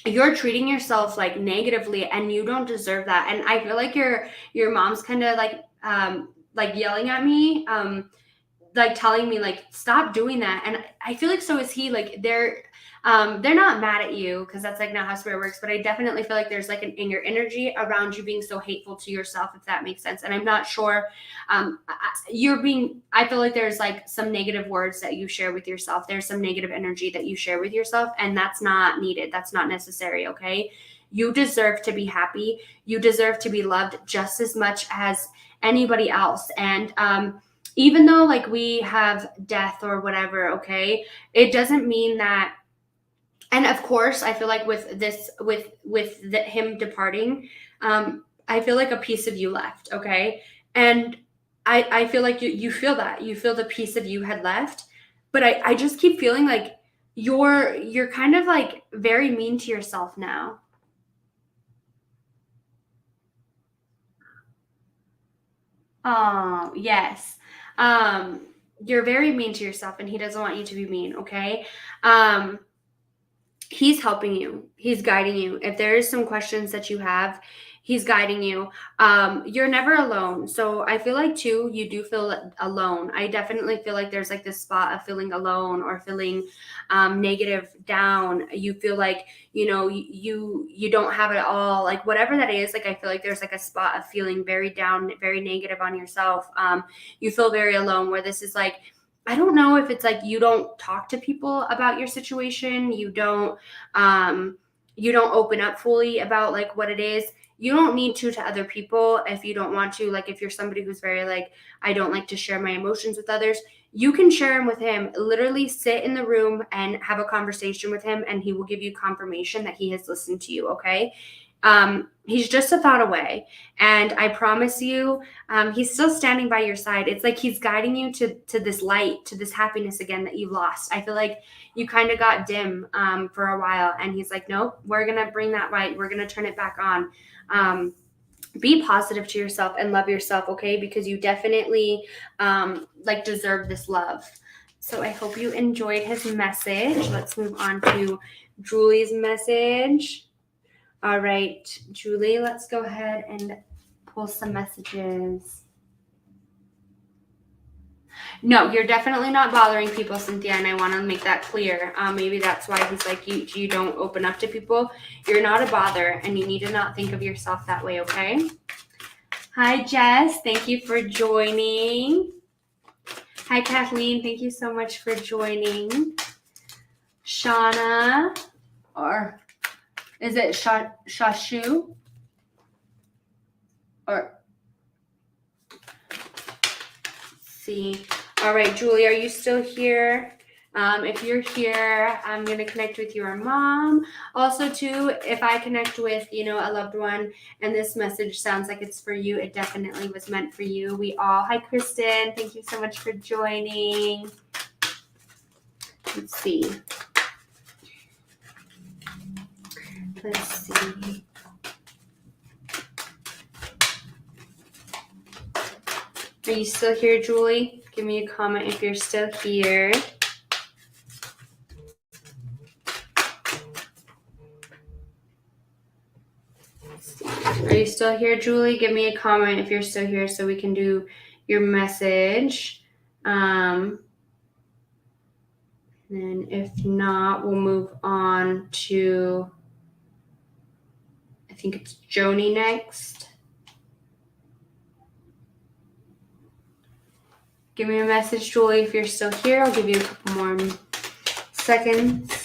you're treating yourself like negatively, and you don't deserve that. And I feel like your mom's kind of like yelling at me, like telling me like stop doing that. And I feel like so is he. Like they're not mad at you because that's like not how spirit works, but I definitely feel like there's like an anger energy around you being so hateful to yourself, if that makes sense. And I'm not sure. I feel like there's like some negative words that you share with yourself. There's some negative energy that you share with yourself, and that's not needed. That's not necessary. Okay, you deserve to be happy. You deserve to be loved just as much as anybody else. And even though like we have death or whatever, okay, it doesn't mean that. And of course, I feel like with this, him departing, I feel like a piece of you left, okay, and I feel like you feel that, you feel the piece of you had left, but I just keep feeling like you're kind of like very mean to yourself now. Oh yes. Um, you're very mean to yourself, and he doesn't want you to be mean, okay? Um, he's helping you, he's guiding you. If there is some questions that you have, he's guiding you. You're never alone. So I feel like too, you do feel alone. I definitely feel like there's like this spot of feeling alone or feeling negative, down. You feel like you don't have it all, like whatever that is. Like I feel like there's like a spot of feeling very down, very negative on yourself. You feel very alone, where this is like, I don't know if it's like you don't talk to people about your situation. Um you don't open up fully about like what it is. You don't need to other people if you don't want to. Like if you're somebody who's very like, I don't like to share my emotions with others, you can share them with him. Literally sit in the room and have a conversation with him, and he will give you confirmation that he has listened to you, okay? He's just a thought away. And I promise you, he's still standing by your side. It's like he's guiding you to this light, to this happiness again that you lost. I feel like you kind of got dim for a while. And he's like, nope, we're going to bring that light. We're going to turn it back on. Be positive to yourself and love yourself, okay? Because you definitely deserve this love. So I hope you enjoyed his message. Let's move on to Julie's message. All right, Julie, let's go ahead and pull some messages. No, you're definitely not bothering people, Cynthia, and I want to make that clear. Maybe that's why he's like, you don't open up to people. You're not a bother, and you need to not think of yourself that way, okay? Hi, Jess. Thank you for joining. Hi, Kathleen. Thank you so much for joining. Shauna, or is it Shashu? Or see. All right, Julie, are you still here? If you're here, I'm going to connect with your mom. Also, too, if I connect with, a loved one and this message sounds like it's for you, it definitely was meant for you. Hi, Kristen. Thank you so much for joining. Let's see. Are you still here, Julie? Give me a comment if you're still here. Are you still here, Julie? Give me a comment if you're still here so we can do your message. And if not, we'll move on to, I think it's Joni next. Give me a message, Julie, if you're still here. I'll give you a couple more seconds.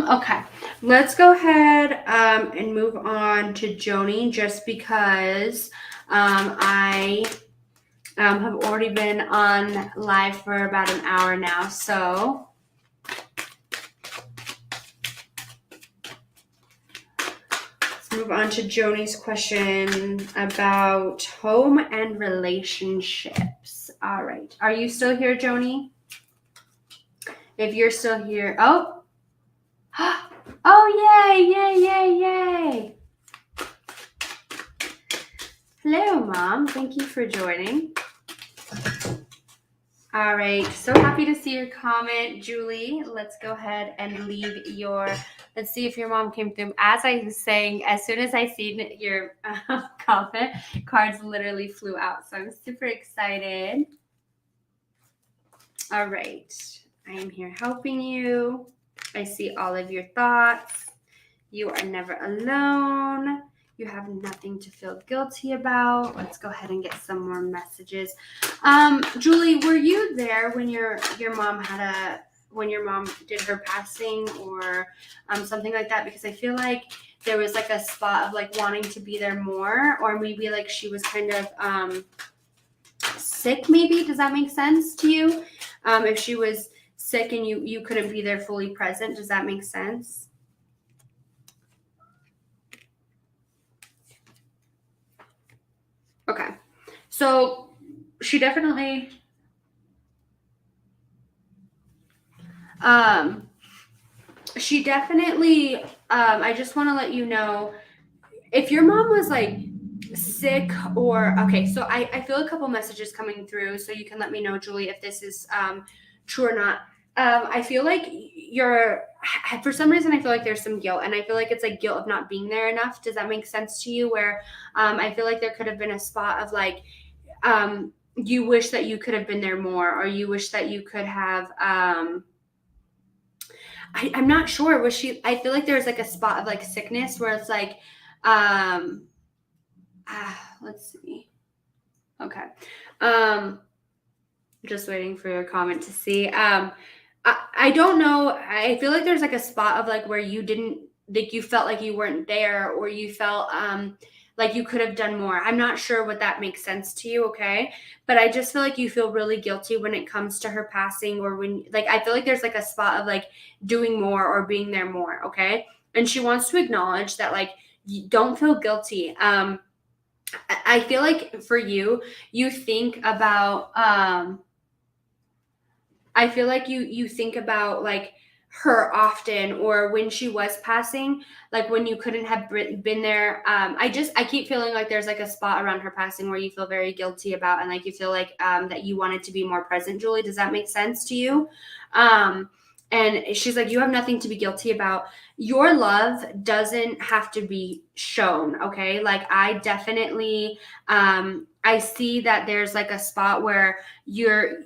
Okay, let's go ahead and move on to Joni just because I have already been on live for about an hour now, so let's move on to Joni's question about home and relationships. All right, are you still here, Joni? If you're still here, oh, yay. Hello, Mom. Thank you for joining. All right. So happy to see your comment, Julie. Let's go ahead and let's see if your mom came through. As I was saying, as soon as I seen your comment, cards literally flew out. So I'm super excited. All right. I am here helping you. I see all of your thoughts. You are never alone. You have nothing to feel guilty about. Let's go ahead and get some more messages. Julie, were you there when your mom did her passing or something like that? Because I feel like there was like a spot of like wanting to be there more, or maybe like she was kind of sick maybe. Does that make sense to you? If she was sick and you couldn't be there fully present, does that make sense? Okay, so she definitely I just want to let you know, if your mom was like sick or okay, so I feel a couple messages coming through, so you can let me know, Julie, if this is true or not. I feel like for some reason, I feel like there's some guilt, and I feel like it's like guilt of not being there enough. Does that make sense to you? Where I feel like there could have been a spot of like, you wish that you could have been there more, or you wish that you could have, I'm not sure. I feel like there was like a spot of like sickness where it's like, let's see. Okay. Just waiting for your comment to see. I don't know. I feel like there's like a spot of like where you didn't, like you felt like you weren't there, or you felt like you could have done more. I'm not sure what that makes sense to you, okay? But I just feel like you feel really guilty when it comes to her passing, or when, like, I feel like there's like a spot of like doing more or being there more, okay? And she wants to acknowledge that, like, you don't feel guilty. I feel like for you, you think about I feel like you think about like her often, or when she was passing, like when you couldn't have been there. I keep feeling like there's like a spot around her passing where you feel very guilty about, and like you feel like that you wanted to be more present. Julie, does that make sense to you? Um, and she's like, you have nothing to be guilty about. Your love doesn't have to be shown, okay? Like, I definitely I see that there's like a spot where you're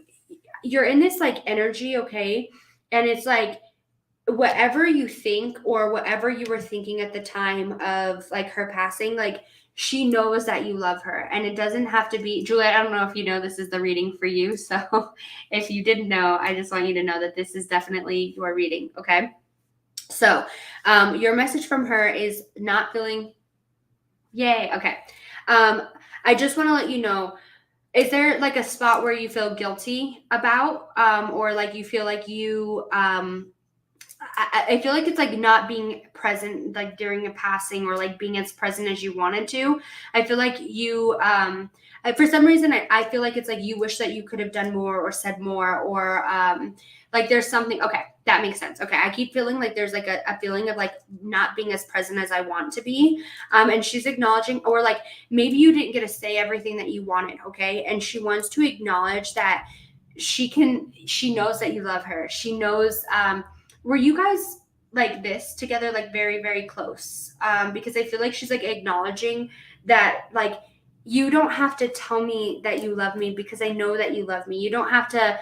in this like energy, okay? And it's like whatever you think, or whatever you were thinking at the time of like her passing, like she knows that you love her, and it doesn't have to be. Juliet, I don't know if you know this is the reading for you, so if you didn't know, I just want you to know that this is definitely your reading, okay? So your message from her is not feeling, yay, okay. I just want to let you know, is there like a spot where you feel guilty about, or like you feel like I feel like it's like not being present, like during a passing, or like being as present as you wanted to. I feel like for some reason, I feel like it's like you wish that you could have done more or said more, or like there's something. Okay, that makes sense. Okay, I keep feeling like there's like a feeling of like not being as present as I want to be. And she's acknowledging, or like maybe you didn't get to say everything that you wanted. Okay, and she wants to acknowledge that she knows that you love her. She knows. Were you guys like this together, like very, very close? Because I feel like she's like acknowledging that, like, you don't have to tell me that you love me because I know that you love me. You don't have to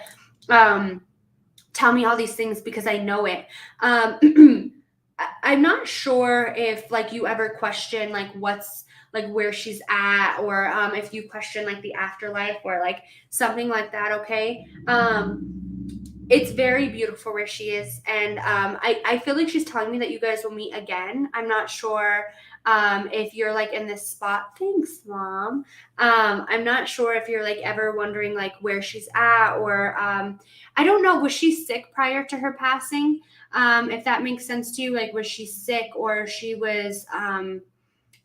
tell me all these things because I know it. I'm not sure if like you ever question like what's like where she's at, or if you question like the afterlife, or like something like that, okay? It's very beautiful where she is, and I feel like she's telling me that you guys will meet again. I'm not sure if you're like in this spot. Thanks, Mom. I'm not sure if you're like ever wondering like where she's at, or I don't know. Was she sick prior to her passing? If that makes sense to you, like was she sick, or she was I'm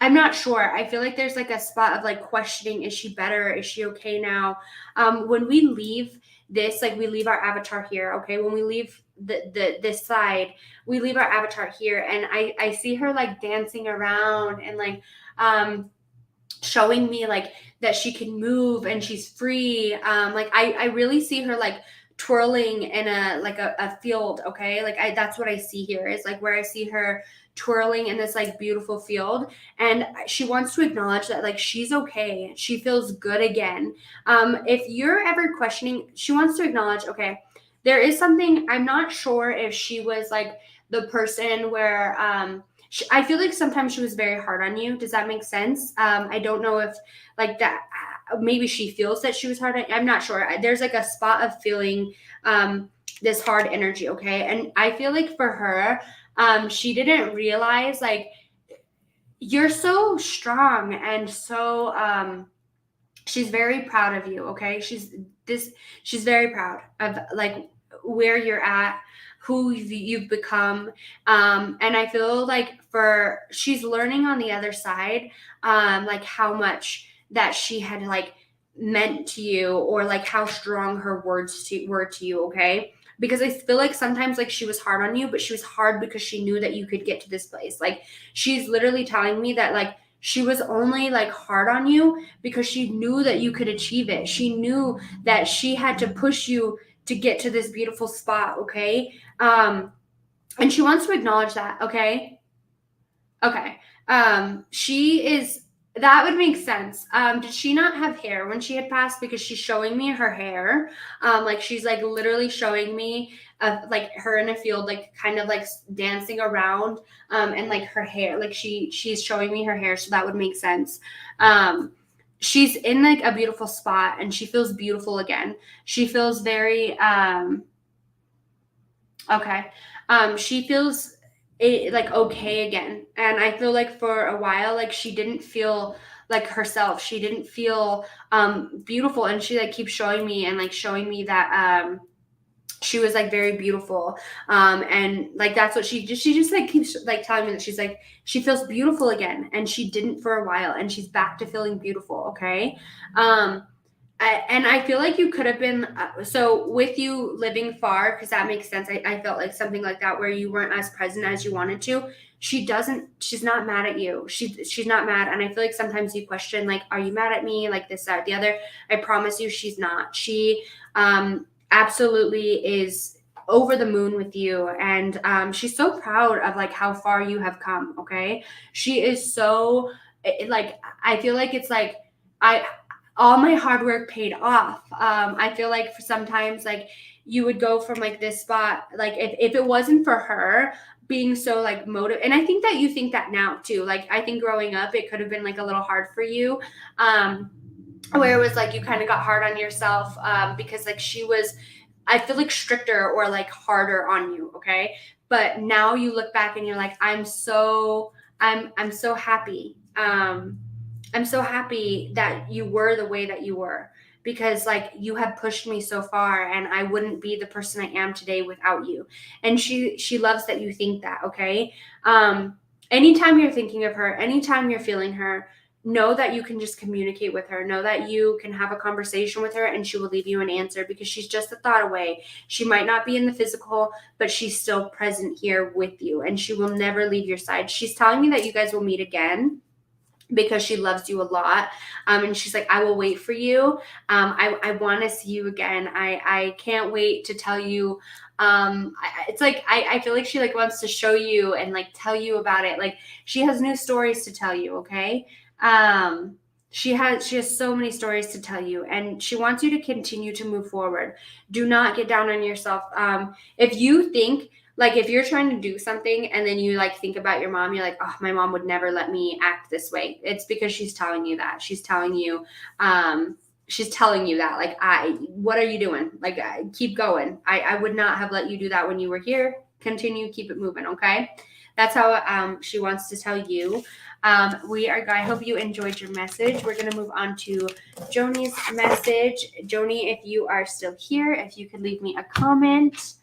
not sure. I feel like there's like a spot of like questioning, is she better? Is she okay now? When we leave this, like we leave our avatar here, okay? When we leave this side, we leave our avatar here, and I see her like dancing around, and like showing me like that she can move and she's free. Like I really see her like twirling in a field, okay? Like that's what I see here, is like where I see her twirling in this like beautiful field, and she wants to acknowledge that like she's okay, she feels good again. If you're ever questioning, she wants to acknowledge, okay, there is something. I'm not sure if she was like the person where I feel like sometimes she was very hard on you. Does that make sense? I don't know if like that. Maybe she feels that she was hard on. I'm not sure. There's like a spot of feeling this hard energy. Okay, and I feel like for her, she didn't realize like you're so strong, and so she's very proud of you. Okay, she's very proud of like where you're at, who you've become. And I feel like she's learning on the other side, like how much that she had like meant to you, or like how strong her words were to you, okay? Because I feel like sometimes like she was hard on you, but she was hard because she knew that you could get to this place. Like she's literally telling me that like she was only like hard on you because she knew that you could achieve it. She knew that she had to push you to get to this beautiful spot, okay? And she wants to acknowledge that, okay? Okay. She is, that would make sense. Did she not have hair when she had passed? Because she's showing me her hair. Like she's like literally showing me like her in a field, like kind of like dancing around, and like her hair, like she's showing me her hair, so that would make sense. She's in like a beautiful spot, and she feels beautiful again. She feels very okay. She feels like okay again. And I feel like for a while, like she didn't feel like herself. She didn't feel beautiful. And she like keeps showing me and like showing me that she was like very beautiful. And like that's what she just like keeps like telling me that she's like she feels beautiful again, and she didn't for a while, and she's back to feeling beautiful. Okay. And I feel like you could have been so with you living far, because that makes sense. I felt like something like that where you weren't as present as you wanted to. She's not mad at you. She's not mad. And I feel like sometimes you question, like, are you mad at me? Like this, that, the other. I promise you she's not. She absolutely is over the moon with you. And she's so proud of like how far you have come. Okay. She is so like, I feel like it's like, I, all my hard work paid off. I feel like for sometimes like you would go from like this spot, like if it wasn't for her being so like motivated, and I think that you think that now too. Like I think growing up, it could have been like a little hard for you, where it was like you kind of got hard on yourself because like she was, I feel like stricter or like harder on you. Okay, but now you look back and you're like, I'm so happy. I'm so happy that you were the way that you were, because like you have pushed me so far, and I wouldn't be the person I am today without you. And she loves that you think that. Okay. Anytime you're thinking of her, anytime you're feeling her, know that you can just communicate with her. Know that you can have a conversation with her, and she will leave you an answer, because she's just a thought away. She might not be in the physical, but she's still present here with you, and she will never leave your side. She's telling me that you guys will meet again, because she loves you a lot. And she's like, I will wait for you. I want to see you again. I can't wait to tell you. It's like, I feel like she like wants to show you and like tell you about it. Like she has new stories to tell you. Okay. She has so many stories to tell you, and she wants you to continue to move forward. Do not get down on yourself. If you think, like if you're trying to do something and then you like think about your mom, you're like, oh, my mom would never let me act this way. It's because she's telling you that. She's telling you that, like, what are you doing? Like, keep going. I would not have let you do that when you were here. Continue, keep it moving. Okay. That's how she wants to tell you. I hope you enjoyed your message. We're going to move on to Joni's message. Joni, if you are still here, if you could leave me a comment.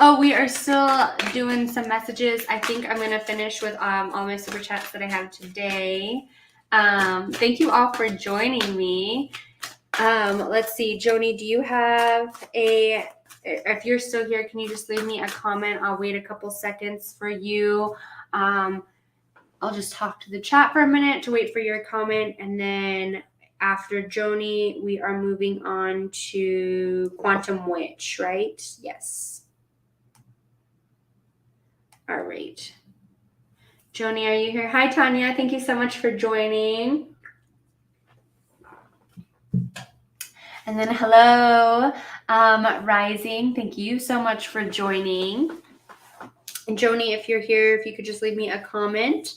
Oh, we are still doing some messages. I think I'm going to finish with all my super chats that I have today. Thank you all for joining me. Let's see. Joni, do you have if you're still here, can you just leave me a comment? I'll wait a couple seconds for you. I'll just talk to the chat for a minute to wait for your comment. And then after Joni, we are moving on to Quantum Witch, right? Yes. All right. Joni, are you here? Hi, Tanya. Thank you so much for joining. And then hello, Rising. Thank you so much for joining. And Joni, if you're here, if you could just leave me a comment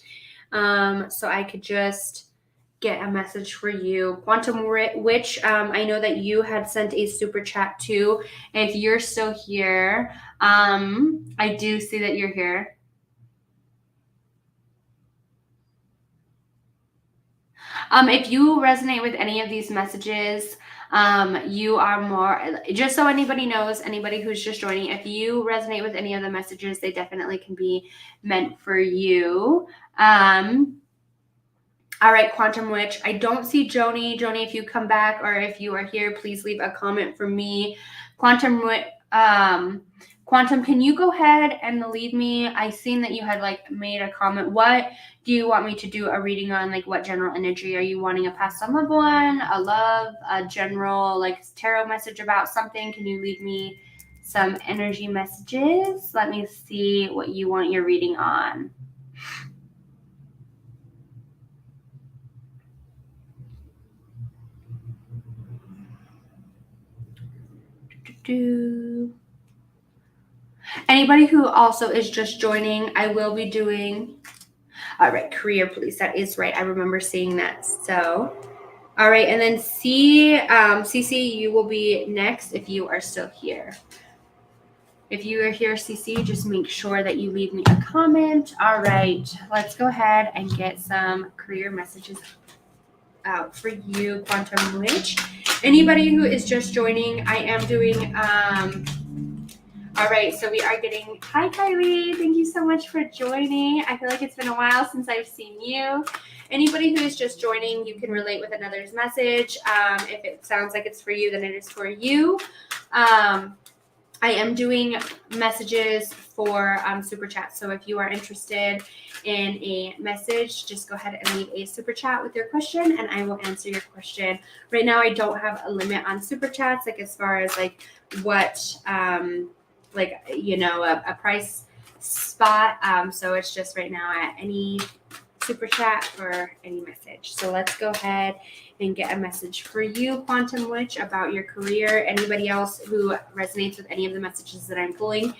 so I could just get a message for you. Quantum Witch, I know that you had sent a super chat too. If you're still here, I do see that you're here. If you resonate with any of these messages, you are more, just so anybody knows, anybody who's just joining, if you resonate with any of the messages, they definitely can be meant for you. All right, Quantum Witch. I don't see Joni. Joni, if you come back or if you are here, please leave a comment for me. Quantum, can you go ahead and leave me? I seen that you had like made a comment. What do you want me to do a reading on? Like what general energy? Are you wanting a past on loved one, a love, a general like tarot message about something? Can you leave me some energy messages? Let me see what you want your reading on. Anybody who also is just joining, I will be doing, all right, career police. That is right. I remember seeing that. So, all right. And then Cece, you will be next if you are still here. If you are here, CC, just make sure that you leave me a comment. All right, let's go ahead and get some career messages out for you, Quantum Witch. Anybody who is just joining, I am doing, all right, so we are getting, hi Kylie, thank you so much for joining. I feel like it's been a while since I've seen you. Anybody who is just joining, you can relate with another's message. If it sounds like it's for you, then it is for you. I am doing messages for super chat. So if you are interested in a message, just go ahead and leave a super chat with your question and I will answer your question. Right now, I don't have a limit on super chats, like as far as like what, like, you know, a price spot. So it's just right now at any super chat for any message. So let's go ahead and get a message for you, Quantum Witch, about your career. Anybody else who resonates with any of the messages that I'm pulling,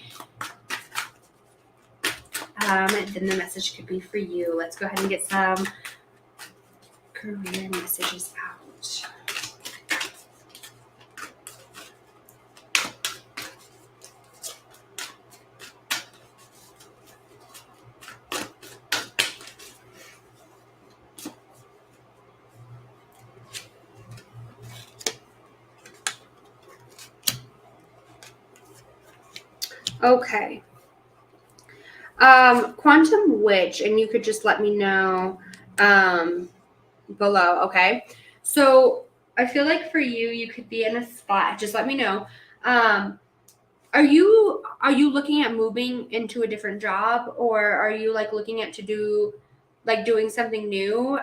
then the message could be for you. Let's go ahead and get some career messages out. Okay. Quantum Witch, and you could just let me know below, okay? So I feel like for you, you could be in a spot. Just let me know. Are you looking at moving into a different job, or are you like looking at doing something new?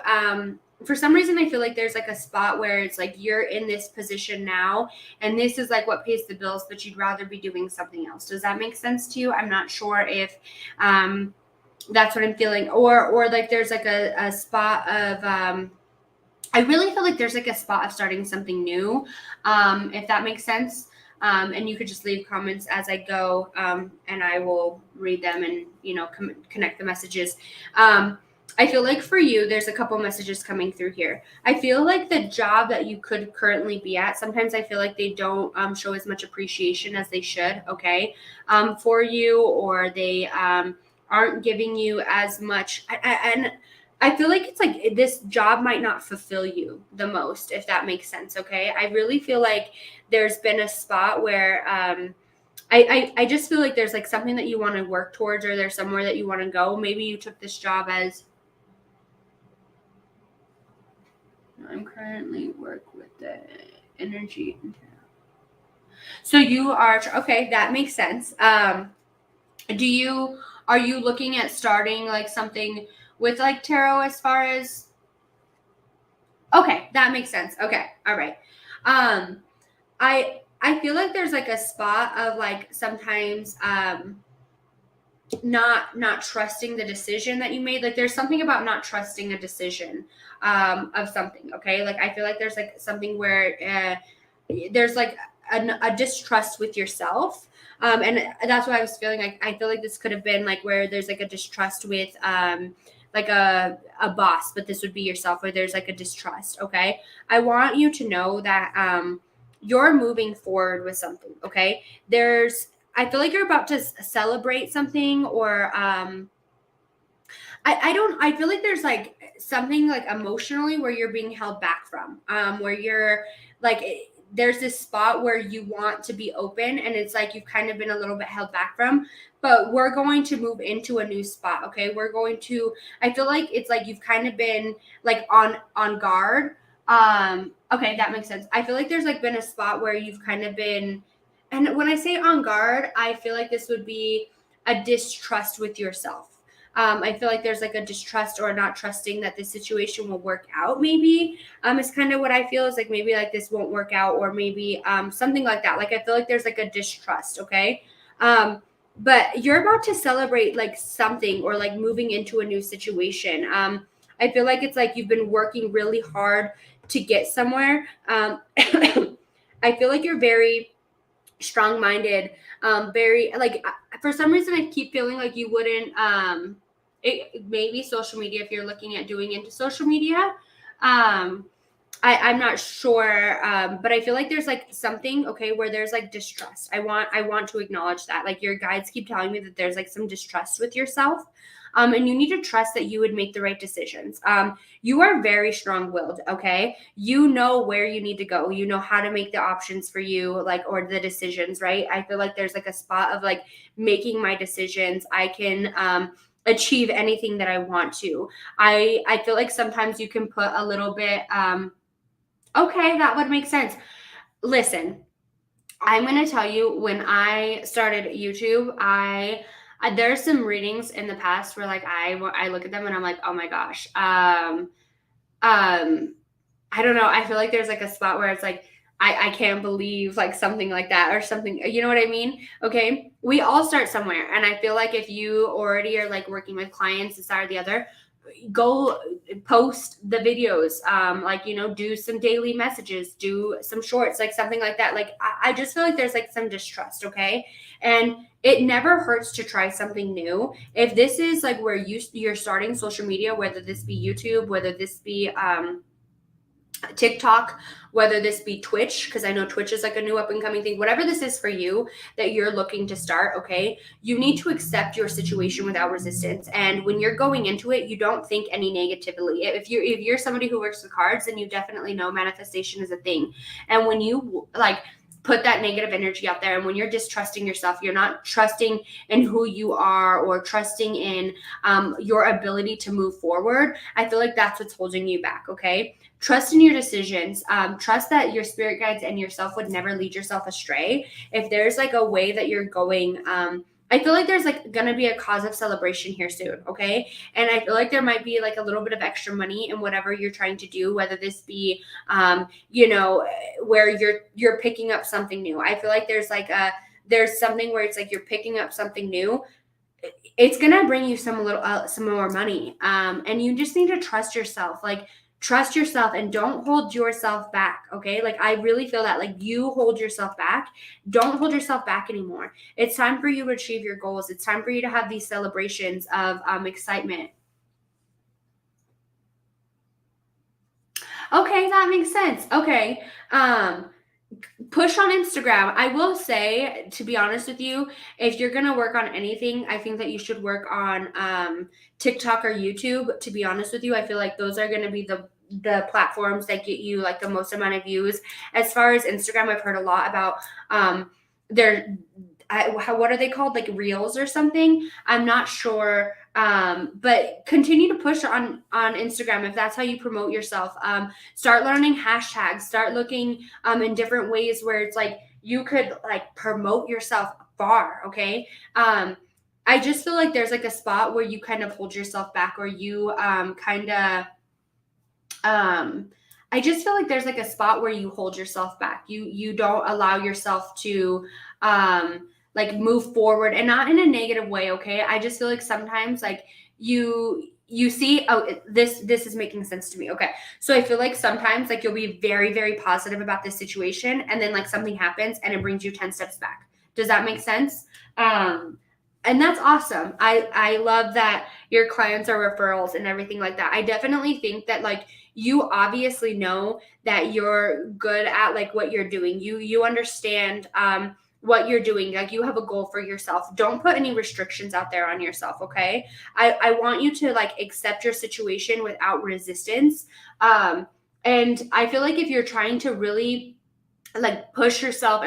For some reason, I feel like there's like a spot where it's like you're in this position now, and this is like what pays the bills, but you'd rather be doing something else. Does that make sense to you? I'm not sure if that's what I'm feeling, or like there's like a spot of I really feel like there's like a spot of starting something new, if that makes sense. And you could just leave comments as I go, and I will read them and, you know, connect the messages. I feel like for you, there's a couple messages coming through here. I feel like the job that you could currently be at, sometimes I feel like they don't show as much appreciation as they should, okay, for you, or they aren't giving you as much. And I feel like it's like this job might not fulfill you the most, if that makes sense, okay? I really feel like there's been a spot where I just feel like there's like something that you want to work towards, or there's somewhere that you want to go. Maybe you took this job as I'm currently work with the energy. So you are okay. That makes sense. Are you looking at starting like something with like tarot as far as? Okay, that makes sense. Okay, all right. I feel like there's like a spot of like sometimes not trusting the decision that you made. Like there's something about not trusting a decision of something, okay? Like I feel like there's like something where there's like a distrust with yourself. And that's why I was feeling like I feel like this could have been like where there's like a distrust with like a boss, but this would be yourself, where there's like a distrust, okay? I want you to know that you're moving forward with something, okay? I feel like you're about to celebrate something, or I feel like there's like something like emotionally where you're being held back from, where you're like, there's this spot where you want to be open, and it's like you've kind of been a little bit held back from, but we're going to move into a new spot, okay? I feel like it's like you've kind of been like on guard. Okay, that makes sense. I feel like there's like been a spot where you've kind of been, and when I say on guard, I feel like this would be a distrust with yourself. I feel like there's like a distrust or not trusting that this situation will work out. Maybe is kind of what I feel, is like maybe like this won't work out, or maybe something like that. Like I feel like there's like a distrust, okay? But you're about to celebrate like something, or like moving into a new situation. I feel like it's like you've been working really hard to get somewhere. I feel like you're very strong-minded, very like for some reason I keep feeling like you wouldn't maybe social media, if you're looking at doing into social media, I'm not sure, but I feel like there's like something, okay, where there's like distrust. I want to acknowledge that. Like your guides keep telling me that there's like some distrust with yourself. And you need to trust that you would make the right decisions. You are very strong-willed, okay? You know where you need to go. You know how to make the options for you, like, or the decisions, right? I feel like there's like a spot of like making my decisions. I can achieve anything that I want to. I feel like sometimes you can put a little bit okay, that would make sense. Listen, I'm going to tell you, when I started YouTube, there's some readings in the past where like I look at them and I'm like, "Oh my gosh." Um I don't know. I feel like there's like a spot where it's like I can't believe like something like that or something. You know what I mean? Okay. We all start somewhere. And I feel like if you already are like working with clients, this, that, or the other, go post the videos, like, you know, do some daily messages, do some shorts, like something like that. Like I just feel like there's like some distrust. Okay. And it never hurts to try something new. If this is like where you're starting social media, whether this be YouTube, whether this be TikTok, whether this be Twitch, because I know Twitch is like a new up and coming thing, whatever this is for you that you're looking to start, okay, you need to accept your situation without resistance. And when you're going into it, you don't think any negatively. If you're somebody who works with cards, then you definitely know manifestation is a thing. And when you like put that negative energy out there, and when you're distrusting yourself, you're not trusting in who you are or trusting in your ability to move forward. I feel like that's what's holding you back. Okay, trust in your decisions. Trust that your spirit guides and yourself would never lead yourself astray. If there's like a way that you're going, I feel like there's like gonna be a cause of celebration here soon, okay? And I feel like there might be like a little bit of extra money in whatever you're trying to do, whether this be, you know, where you're picking up something new. I feel like there's something where it's like you're picking up something new. It's gonna bring you some more money, and you just need to trust yourself. Like trust yourself and don't hold yourself back. Okay, like I really feel that like you hold yourself back. Don't hold yourself back anymore. It's time for you to achieve your goals. It's time for you to have these celebrations of excitement. Okay, that makes sense. Okay. Push on Instagram. I will say, to be honest with you, if you're gonna work on anything, I think that you should work on TikTok or YouTube. To be honest with you, I feel like those are gonna be the platforms that get you like the most amount of views. As far as Instagram, I've heard a lot about their what are they called, like reels or something. I'm not sure, but continue to push on Instagram if that's how you promote yourself. Start learning hashtags, start looking in different ways where it's like you could like promote yourself far. Okay. I just feel like there's like a spot where you kind of hold yourself back, or you kind of I just feel like there's like a spot where you hold yourself back. You don't allow yourself to like move forward, and not in a negative way. Okay, I just feel like sometimes like you see, this is making sense to me. Okay, so I feel like sometimes like you'll be very very positive about this situation, and then like something happens and it brings you 10 steps back. Does that make sense? And that's awesome. I love that your clients are referrals and everything like that. I definitely think that like you obviously know that you're good at like what you're doing. You understand what you're doing. Like you have a goal for yourself. Don't put any restrictions out there on yourself. Okay. I want you to like accept your situation without resistance. And I feel like if you're trying to really like push yourself,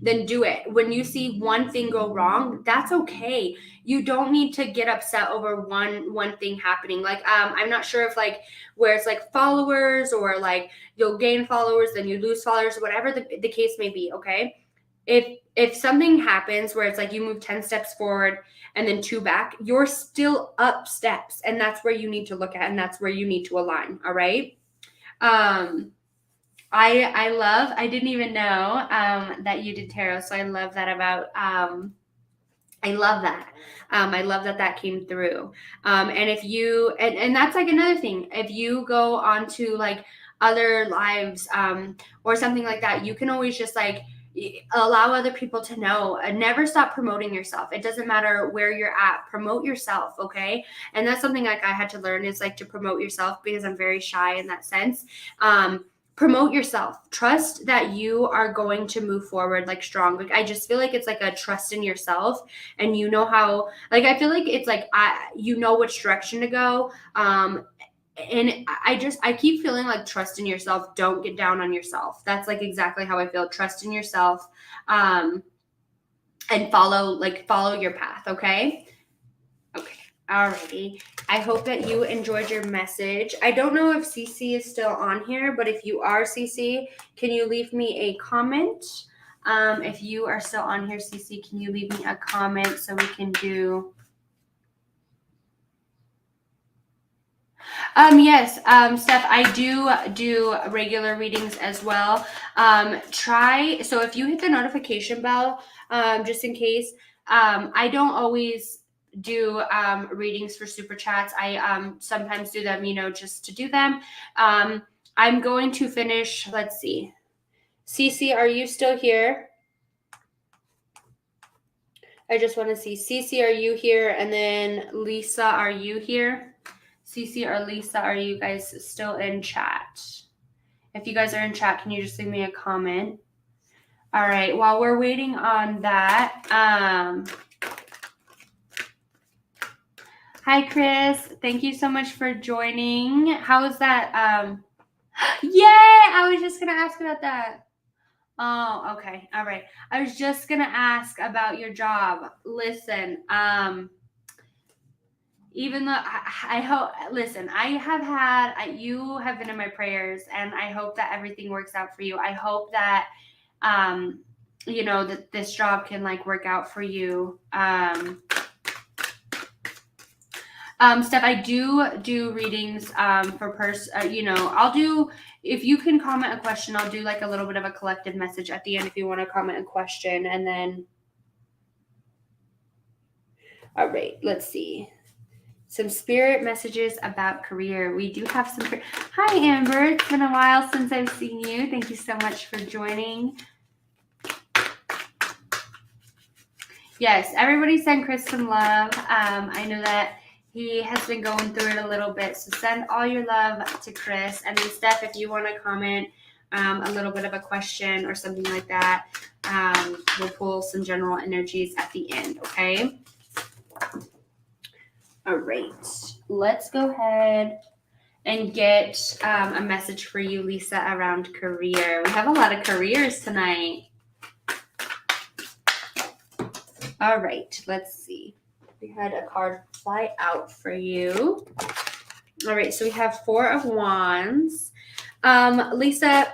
then do it. When you see one thing go wrong, that's okay. You don't need to get upset over one thing happening. Like I'm not sure if like where it's like followers, or like you'll gain followers then you lose followers, whatever the case may be. Okay, if something happens where it's like you move 10 steps forward and then 2 back, you're still up steps, and that's where you need to look at, and that's where you need to align. All right. um I didn't even know that you did tarot, so I love that about I love that. I love that that came through. And if you and that's like another thing. If you go on to like other lives or something like that, you can always just like allow other people to know, and never stop promoting yourself. It doesn't matter where you're at, promote yourself. Okay. And that's something like I had to learn, is like to promote yourself, because I'm very shy in that sense. Promote yourself. Trust that you are going to move forward like strong. Like I just feel like it's like a trust in yourself, and you know how, like I feel like it's like you know which direction to go. And I keep feeling like trust in yourself. Don't get down on yourself. That's like exactly how I feel. Trust in yourself, and follow your path. Okay. Okay. Alrighty. I hope that you enjoyed your message. I don't know if Cece is still on here, but if you are, Cece, can you leave me a comment? If you are still on here, Cece, can you leave me a comment so we can do... Yes, Steph, I do regular readings as well. So if you hit the notification bell, just in case, I don't always do readings for super chats. I sometimes do them, just to do them. I'm going to finish, let's see. Cece, are you still here? I just want to see. Cece, are you here? And then Lisa, are you here? Cece or Lisa, are you guys still in chat? If you guys are in chat, can you just leave me a comment? All right, while we're waiting on that, hi, Chris. Thank you so much for joining. How is that? Yay! I was just going to ask about that. Oh, okay. All right. I was just going to ask about your job. Listen, even though I hope, listen, you have been in my prayers, and I hope that everything works out for you. I hope that, that this job can like work out for you. Steph, I do readings, for I'll do, if you can comment a question, I'll do like a little bit of a collective message at the end if you want to comment a question, and then, all right, let's see. Some spirit messages about career. We do have some. Hi, Amber. It's been a while since I've seen you. Thank you so much for joining. Yes, everybody send Chris some love. I know that he has been going through it a little bit, so send all your love to Chris. And then Steph, if you want to comment a little bit of a question or something like that, we'll pull some general energies at the end, okay? All right, let's go ahead and get a message for you, Lisa, around career. We have a lot of careers tonight. All right, let's see. We had a card fly out for you. All right, so we have 4 of Wands. Lisa,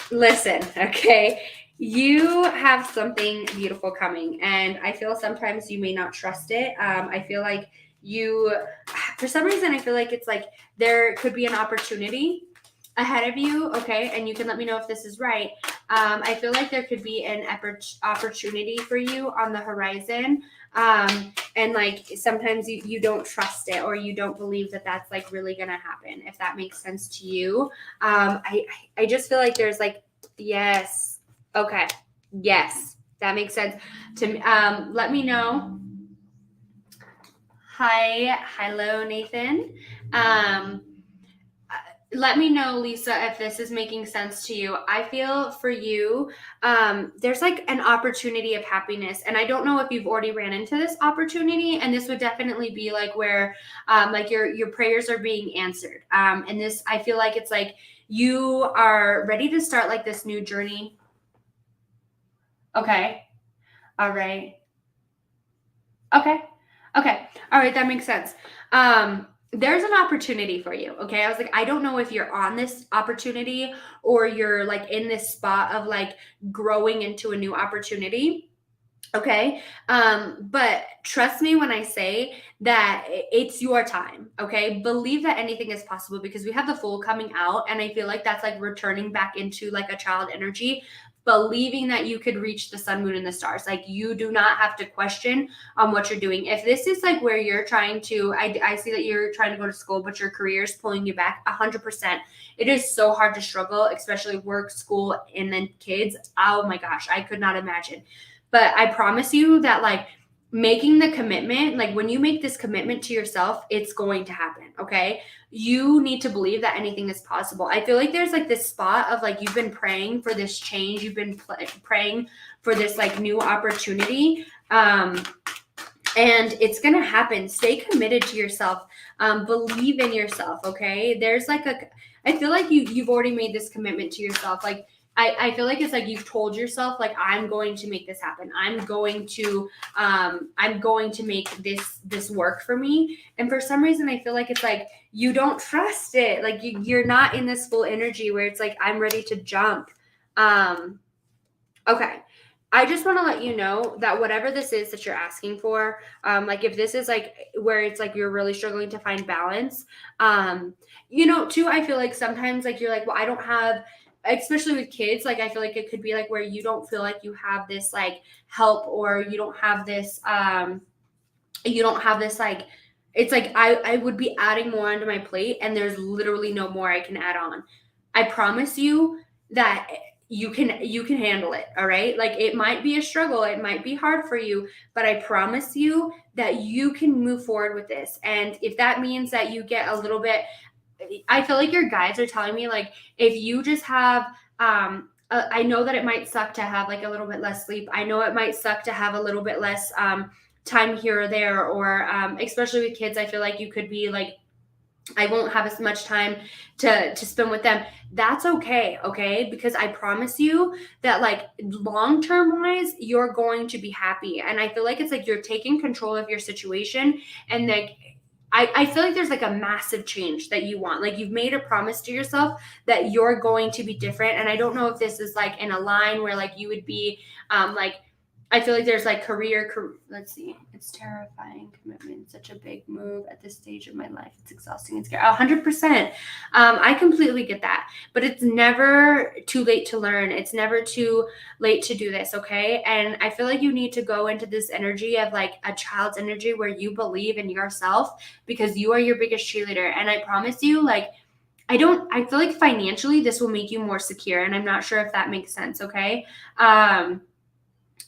listen, okay? You have something beautiful coming, and I feel sometimes you may not trust it. I feel like for some reason, I feel like it's like there could be an opportunity ahead of you, okay? And you can let me know if this is right. I feel like there could be an opportunity for you on the horizon. And like sometimes you don't trust it, or you don't believe that that's like really gonna happen, if that makes sense to you. I just feel like there's like, yes, okay, yes, that makes sense to me. Let me know. Hello, Nathan. Let me know, Lisa, if this is making sense to you. I feel for you, there's like an opportunity of happiness. And I don't know if you've already ran into this opportunity, and this would definitely be like where like your prayers are being answered. And this, I feel like it's like you are ready to start like this new journey. Okay. All right. Okay. Okay. All right. That makes sense. There's an opportunity for you. Okay. I was like, I don't know if you're on this opportunity, or you're like in this spot of like growing into a new opportunity. Okay. But trust me when I say that it's your time. Okay. Believe that anything is possible, because we have the Fool coming out, and I feel like that's like returning back into like a child energy. believing that you could reach the sun, moon, and the stars. Like, you do not have to question what you're doing. If this is like where you're trying to, I see that you're trying to go to school, but your career is pulling you back 100%. It is so hard to struggle, especially work, school, and then kids. Oh my gosh, I could not imagine. But I promise you that, like, making the commitment, like when you make this commitment to yourself, it's going to happen. Okay. You need to believe that anything is possible. I feel like there's like this spot of like, you've been praying for this change. You've been praying for this like new opportunity. And it's going to happen. Stay committed to yourself. Believe in yourself. Okay. There's like I feel like you've already made this commitment to yourself. Like, I feel like it's like you've told yourself, like, I'm going to make this happen. I'm going to make this work for me. And for some reason, I feel like it's like you don't trust it. Like, you're not in this full energy where it's like, I'm ready to jump. Okay. I just want to let you know that whatever this is that you're asking for, like if this is like where it's like you're really struggling to find balance, too, I feel like sometimes like you're like, well, I don't have, especially with kids, like I feel like it could be like where you don't feel like you have this like help, or you don't have this, like, it's like I would be adding more onto my plate and there's literally no more I can add on. I promise you that you can handle it. All right. Like, it might be a struggle. It might be hard for you, but I promise you that you can move forward with this. And if that means that you get a little bit, I feel like your guides are telling me, like, if you just have, I know that it might suck to have like a little bit less sleep. I know it might suck to have a little bit less, time here or there, or, especially with kids, I feel like you could be like, I won't have as much time to spend with them. That's okay. Okay. Because I promise you that, like, long-term wise, you're going to be happy. And I feel like it's like you're taking control of your situation. And like, I feel like there's like a massive change that you want. Like, you've made a promise to yourself that you're going to be different. And I don't know if this is like in a line where like you would be, like, I feel like there's like let's see. It's terrifying. Commitment, such a big move at this stage of my life. It's exhausting and scary. 100%. I completely get that. But it's never too late to learn. It's never too late to do this. Okay. And I feel like you need to go into this energy of like a child's energy where you believe in yourself, because you are your biggest cheerleader. And I promise you, like, I feel like financially this will make you more secure. And I'm not sure if that makes sense. Okay.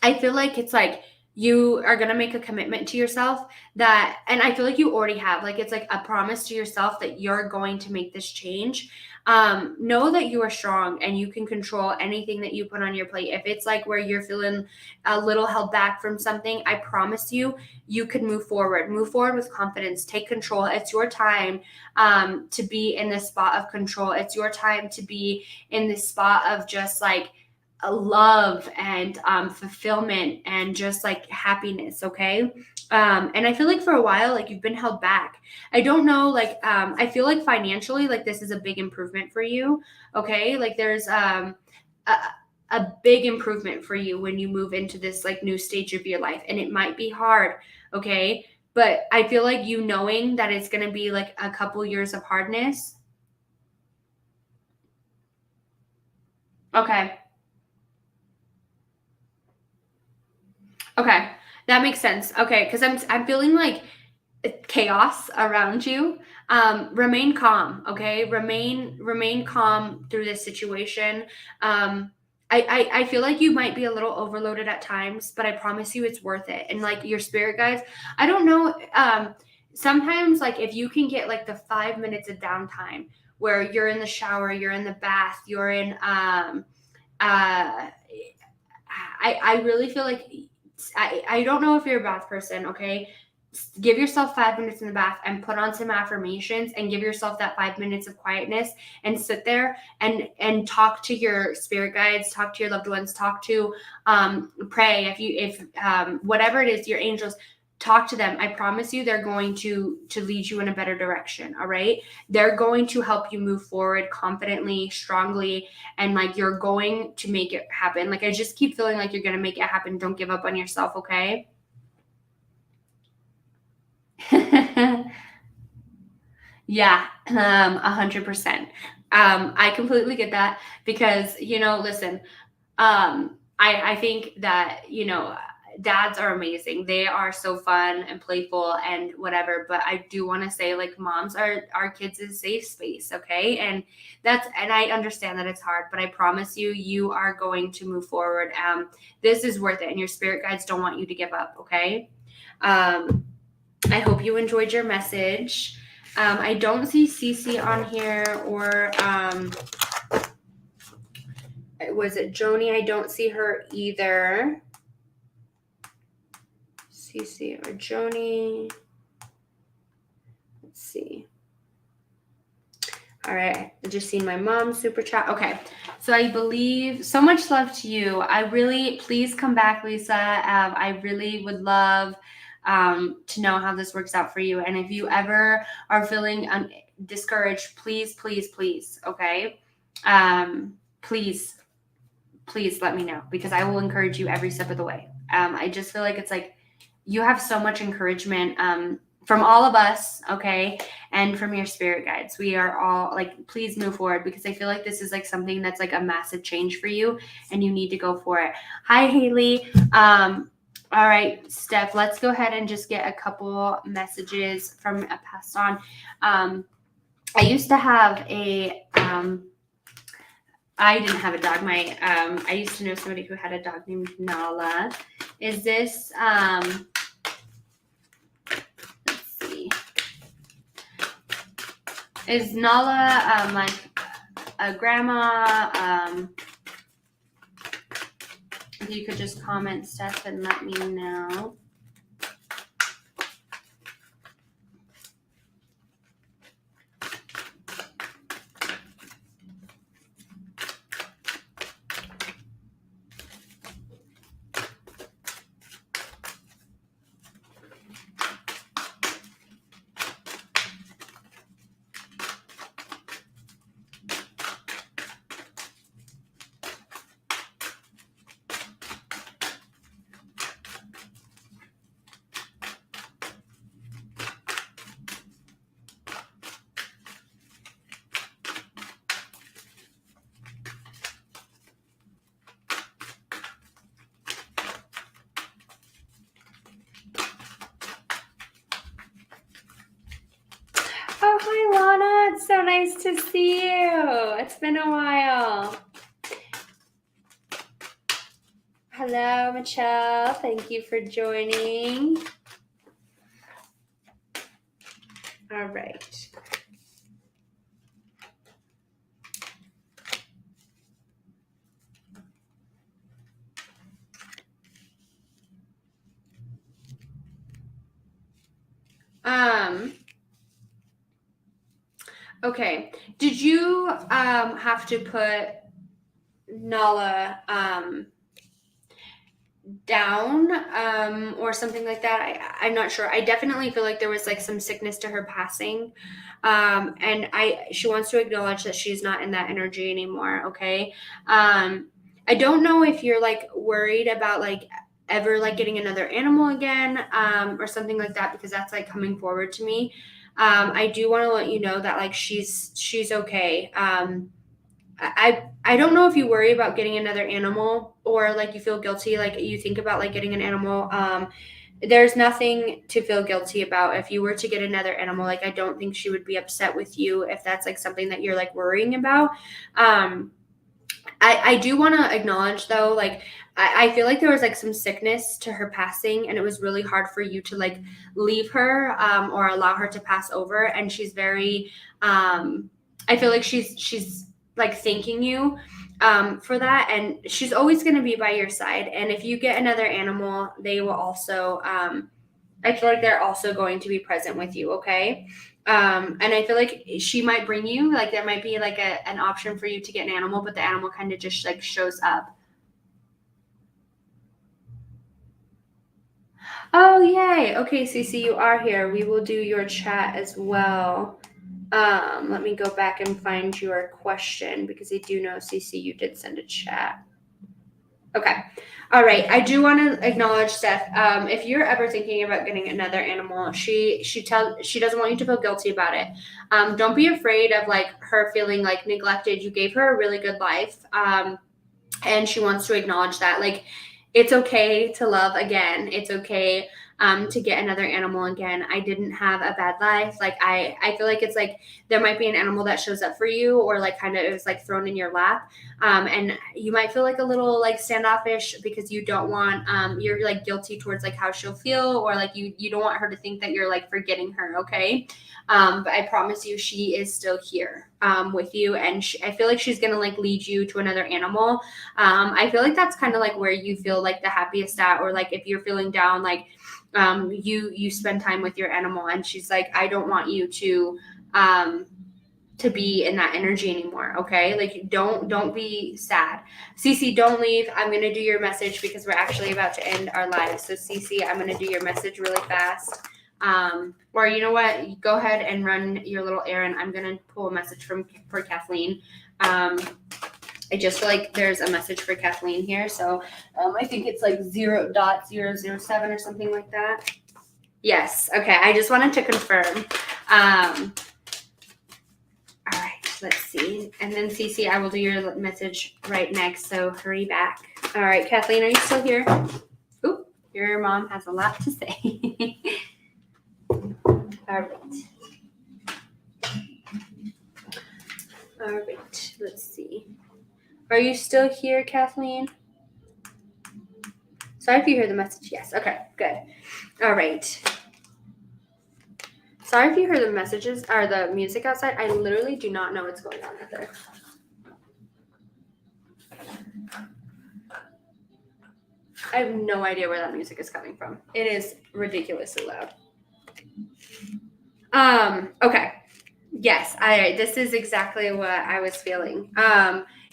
I feel like it's like you are going to make a commitment to yourself that, and I feel like you already have, like, it's like a promise to yourself that you're going to make this change. Know that you are strong and you can control anything that you put on your plate. If it's like where you're feeling a little held back from something, I promise you, you can move forward with confidence, take control. It's your time, to be in this spot of control. It's your time to be in this spot of just like, love and, fulfillment and just like happiness. Okay. And I feel like for a while, like, you've been held back. I don't know, like, I feel like financially, like, this is a big improvement for you. Okay. Like, there's, a big improvement for you when you move into this like new stage of your life, and it might be hard. Okay. But I feel like you knowing that it's going to be like a couple years of hardness. Okay. Okay, that makes sense. Okay, because I'm feeling like chaos around you. Remain calm. Okay, remain calm through this situation. I feel like you might be a little overloaded at times, but I promise you it's worth it. And like your spirit guides, I don't know. Sometimes like if you can get like the 5 minutes of downtime where you're in the shower, you're in the bath, you're in I really feel like I don't know if you're a bath person, okay? Give yourself 5 minutes in the bath and put on some affirmations and give yourself that 5 minutes of quietness and sit there and talk to your spirit guides, talk to your loved ones, talk to pray if whatever it is, your angels, talk to them. I promise you they're going to lead you in a better direction. All right. They're going to help you move forward confidently, strongly, and like you're going to make it happen. Like I just keep feeling like you're going to make it happen. Don't give up on yourself. Okay. Yeah, 100%. I completely get that because, listen, I think that, you know, dads are amazing. They are so fun and playful and whatever. But I do want to say, like, moms are our kids' safe space, okay? And I understand that it's hard, but I promise you, you are going to move forward. This is worth it, and your spirit guides don't want you to give up, okay? Um, I hope you enjoyed your message. I don't see Cece on here, or was it Joni? I don't see her either. Cece or Joni. Let's see. All right, I just seen my mom super chat. Okay, so I believe, so much love to you. I really, please come back, Lisa. I really would love to know how this works out for you. And if you ever are feeling discouraged, please, okay? Please, let me know, because I will encourage you every step of the way. I just feel like it's like you have so much encouragement from all of us, okay, and from your spirit guides. We are all like, please move forward, because I feel like this is like something that's like a massive change for you, and you need to go for it. Hi, Haley. All right, Steph, let's go ahead and just get a couple messages from a passed on. I used to have a I didn't have a dog. I used to know somebody who had a dog named Nala. Is this let's see. Is Nala like a grandma? If you could just comment, Steph, and let me know. Oh, hi, Lana. It's so nice to see you. It's been a while. Hello, Michelle. Thank you for joining. All right. Okay. Did you have to put Nala down or something like that? I'm not sure. I definitely feel like there was like some sickness to her passing. And she wants to acknowledge that she's not in that energy anymore, okay? I don't know if you're like worried about like ever like getting another animal again or something like that, because that's like coming forward to me. I do want to let you know that like she's okay. I don't know if you worry about getting another animal, or like you feel guilty, like you think about like getting an animal. There's nothing to feel guilty about. If you were to get another animal, like I don't think she would be upset with you if that's like something that you're like worrying about. I do want to acknowledge though, like I feel like there was like some sickness to her passing, and it was really hard for you to like leave her or allow her to pass over. And she's very I feel like she's like thanking you for that, and she's always going to be by your side. And if you get another animal, they will also I feel like they're also going to be present with you, okay? And I feel like she might bring you, like there might be like an option for you to get an animal, but the animal kind of just like shows up. Oh, yay. Okay, Cece, you are here. We will do your chat as well. Let me go back and find your question, because I do know, Cece, you did send a chat. Okay. All right. I do want to acknowledge, Steph. If you're ever thinking about getting another animal, she doesn't want you to feel guilty about it. Don't be afraid of like her feeling like neglected. You gave her a really good life. And she wants to acknowledge that, like, it's okay to love again. It's okay to get another animal again. I didn't have a bad life. Like, I feel like it's like there might be an animal that shows up for you, or like kind of is like thrown in your lap. And you might feel like a little like standoffish because you don't want, you're like guilty towards like how she'll feel, or like you don't want her to think that you're like forgetting her. Okay. But I promise you, she is still here with you. And I feel like she's going to like lead you to another animal. I feel like that's kind of like where you feel like the happiest at, or like if you're feeling down, like you spend time with your animal, and she's like, I don't want you to be in that energy anymore. Okay. Like, don't be sad. Cece, don't leave. I'm going to do your message because we're actually about to end our live. So Cece, I'm going to do your message really fast. Or you know what, go ahead and run your little errand. I'm going to pull a message for Kathleen. I just feel like there's a message for Kathleen here. So I think it's like 0.007 or something like that. Yes. Okay. I just wanted to confirm. All right. Let's see. And then Cece, I will do your message right next. So hurry back. All right. Kathleen, are you still here? Oop, your mom has a lot to say. All right. All right. Let's see. Are you still here, Kathleen? Sorry if you hear the message. Yes. Okay, good. All right. Sorry if you hear the messages or the music outside. I literally do not know what's going on out there. I have no idea where that music is coming from. It is ridiculously loud. Okay. Yes, this is exactly what I was feeling.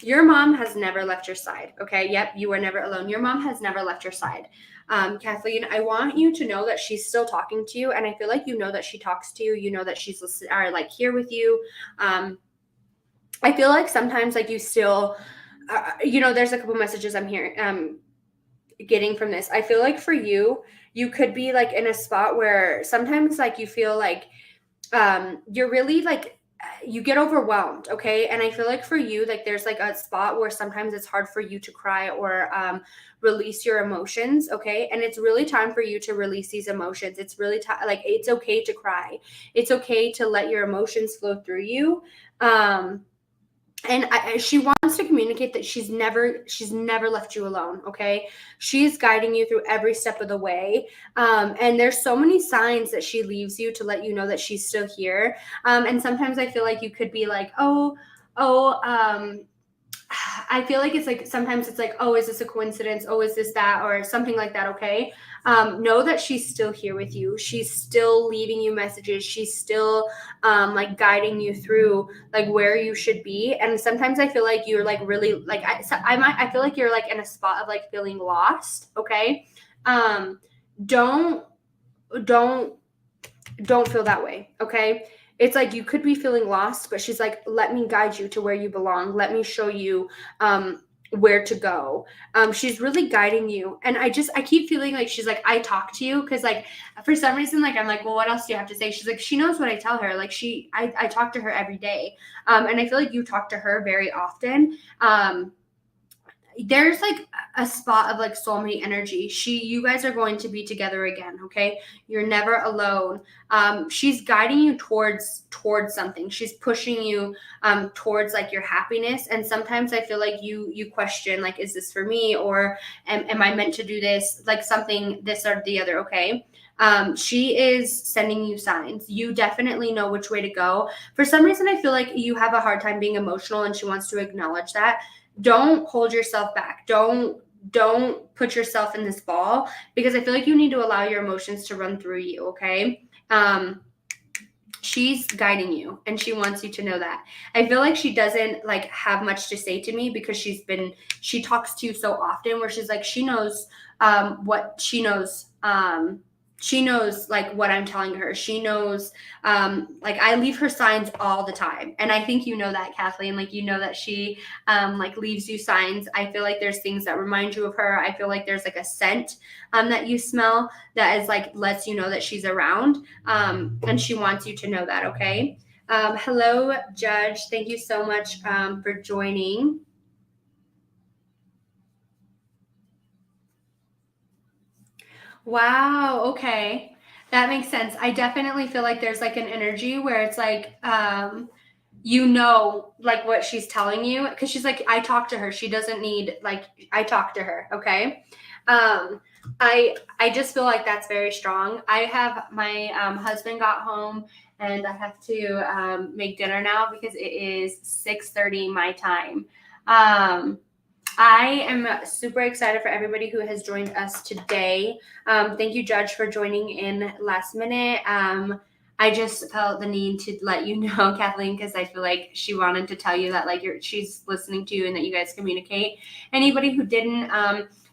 Your mom has never left your side. Okay. Yep. You were never alone. Your mom has never left your side. Kathleen, I want you to know that she's still talking to you. And I feel like, you know, that she talks to you, you know, that she's listening, or like here with you. I feel like sometimes like you still, you know, there's a couple messages I'm hearing, getting from this. I feel like for you, you could be like in a spot where sometimes like you feel like, you're really like, you get overwhelmed. Okay. And I feel like for you, like there's like a spot where sometimes it's hard for you to cry or release your emotions. Okay. And it's really time for you to release these emotions. It's really like, it's okay to cry. It's okay to let your emotions flow through you. And she wants to communicate that she's never left you alone. Okay. She's guiding you through every step of the way. And there's so many signs that she leaves you to let you know that she's still here. And sometimes I feel like you could be like, I feel like it's like, sometimes it's like, oh, is this a coincidence? Oh, is this that? Or something like that. Okay. Know that she's still here with you. She's still leaving you messages. She's still like guiding you through like where you should be. And sometimes I feel like you're like really like, I feel like you're like in a spot of like feeling lost. Okay. Don't feel that way. Okay. It's like you could be feeling lost, but she's like, let me guide you to where you belong. Let me show you where to go. She's really guiding you. And I keep feeling like she's like, I talk to you. Cause like for some reason, like I'm like, well, what else do you have to say? She's like, she knows what I tell her. Like I talk to her every day. And I feel like you talk to her very often. There's like a spot of like soulmate energy. You guys are going to be together again. Okay. You're never alone. She's guiding you towards something. She's pushing you, towards like your happiness. And sometimes I feel like you question, like, is this for me? Or am I meant to do this? Like something, this or the other. Okay. She is sending you signs. You definitely know which way to go. For some reason, I feel like you have a hard time being emotional, and she wants to acknowledge that. Don't hold yourself back. Don't put yourself in this ball, because I feel like you need to allow your emotions to run through you. Okay. She's guiding you, and she wants you to know that. I feel like she doesn't like have much to say to me, because she talks to you so often, where she's like, she knows what she knows. She knows like what I'm telling her. She knows, like I leave her signs all the time. And I think you know that, Kathleen, like, you know that she, like leaves you signs. I feel like there's things that remind you of her. I feel like there's like a scent, that you smell that is like, lets you know that she's around. And she wants you to know that. Okay. Hello, Judge. Thank you so much, for joining. Wow, okay. That makes sense. I definitely feel like there's like an energy where it's like like what she's telling you because she's like I talk to her. She doesn't need like I talk to her, okay? Um I just feel like that's very strong. I have my husband got home and I have to make dinner now because it is 6:30 my time. Um I am super excited for everybody who has joined us today. Thank you, Judge, for joining in last minute. I just felt the need to let you know, Kathleen, because I feel like she wanted to tell you that like she's listening to you and that you guys communicate. Anybody who didn't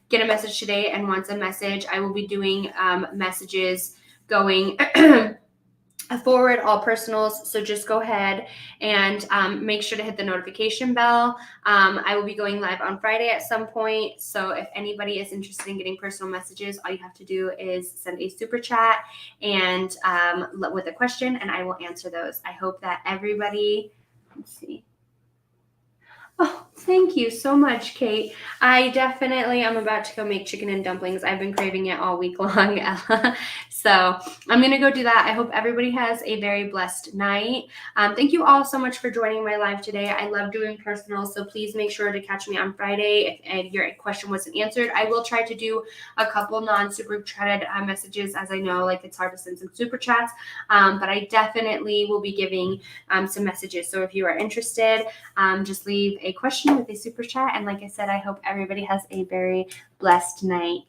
get a message today and wants a message, I will be doing messages going forward all personals, so just go ahead and make sure to hit the notification bell. I will be going live on Friday at some point, so if anybody is interested in getting personal messages, all you have to do is send a super chat and with a question, and I will answer those. I hope that everybody, let's see. Oh, thank you so much, Kate. I definitely am about to go make chicken and dumplings. I've been craving it all week long, Ella. So I'm going to go do that. I hope everybody has a very blessed night. Thank you all so much for joining my live today. I love doing personals, so please make sure to catch me on Friday if your question wasn't answered. I will try to do a couple non-super chatted messages, as I know like it's hard to send some super chats, but I definitely will be giving some messages. So if you are interested, just leave a question with a super chat. And like I said, I hope everybody has a very blessed night.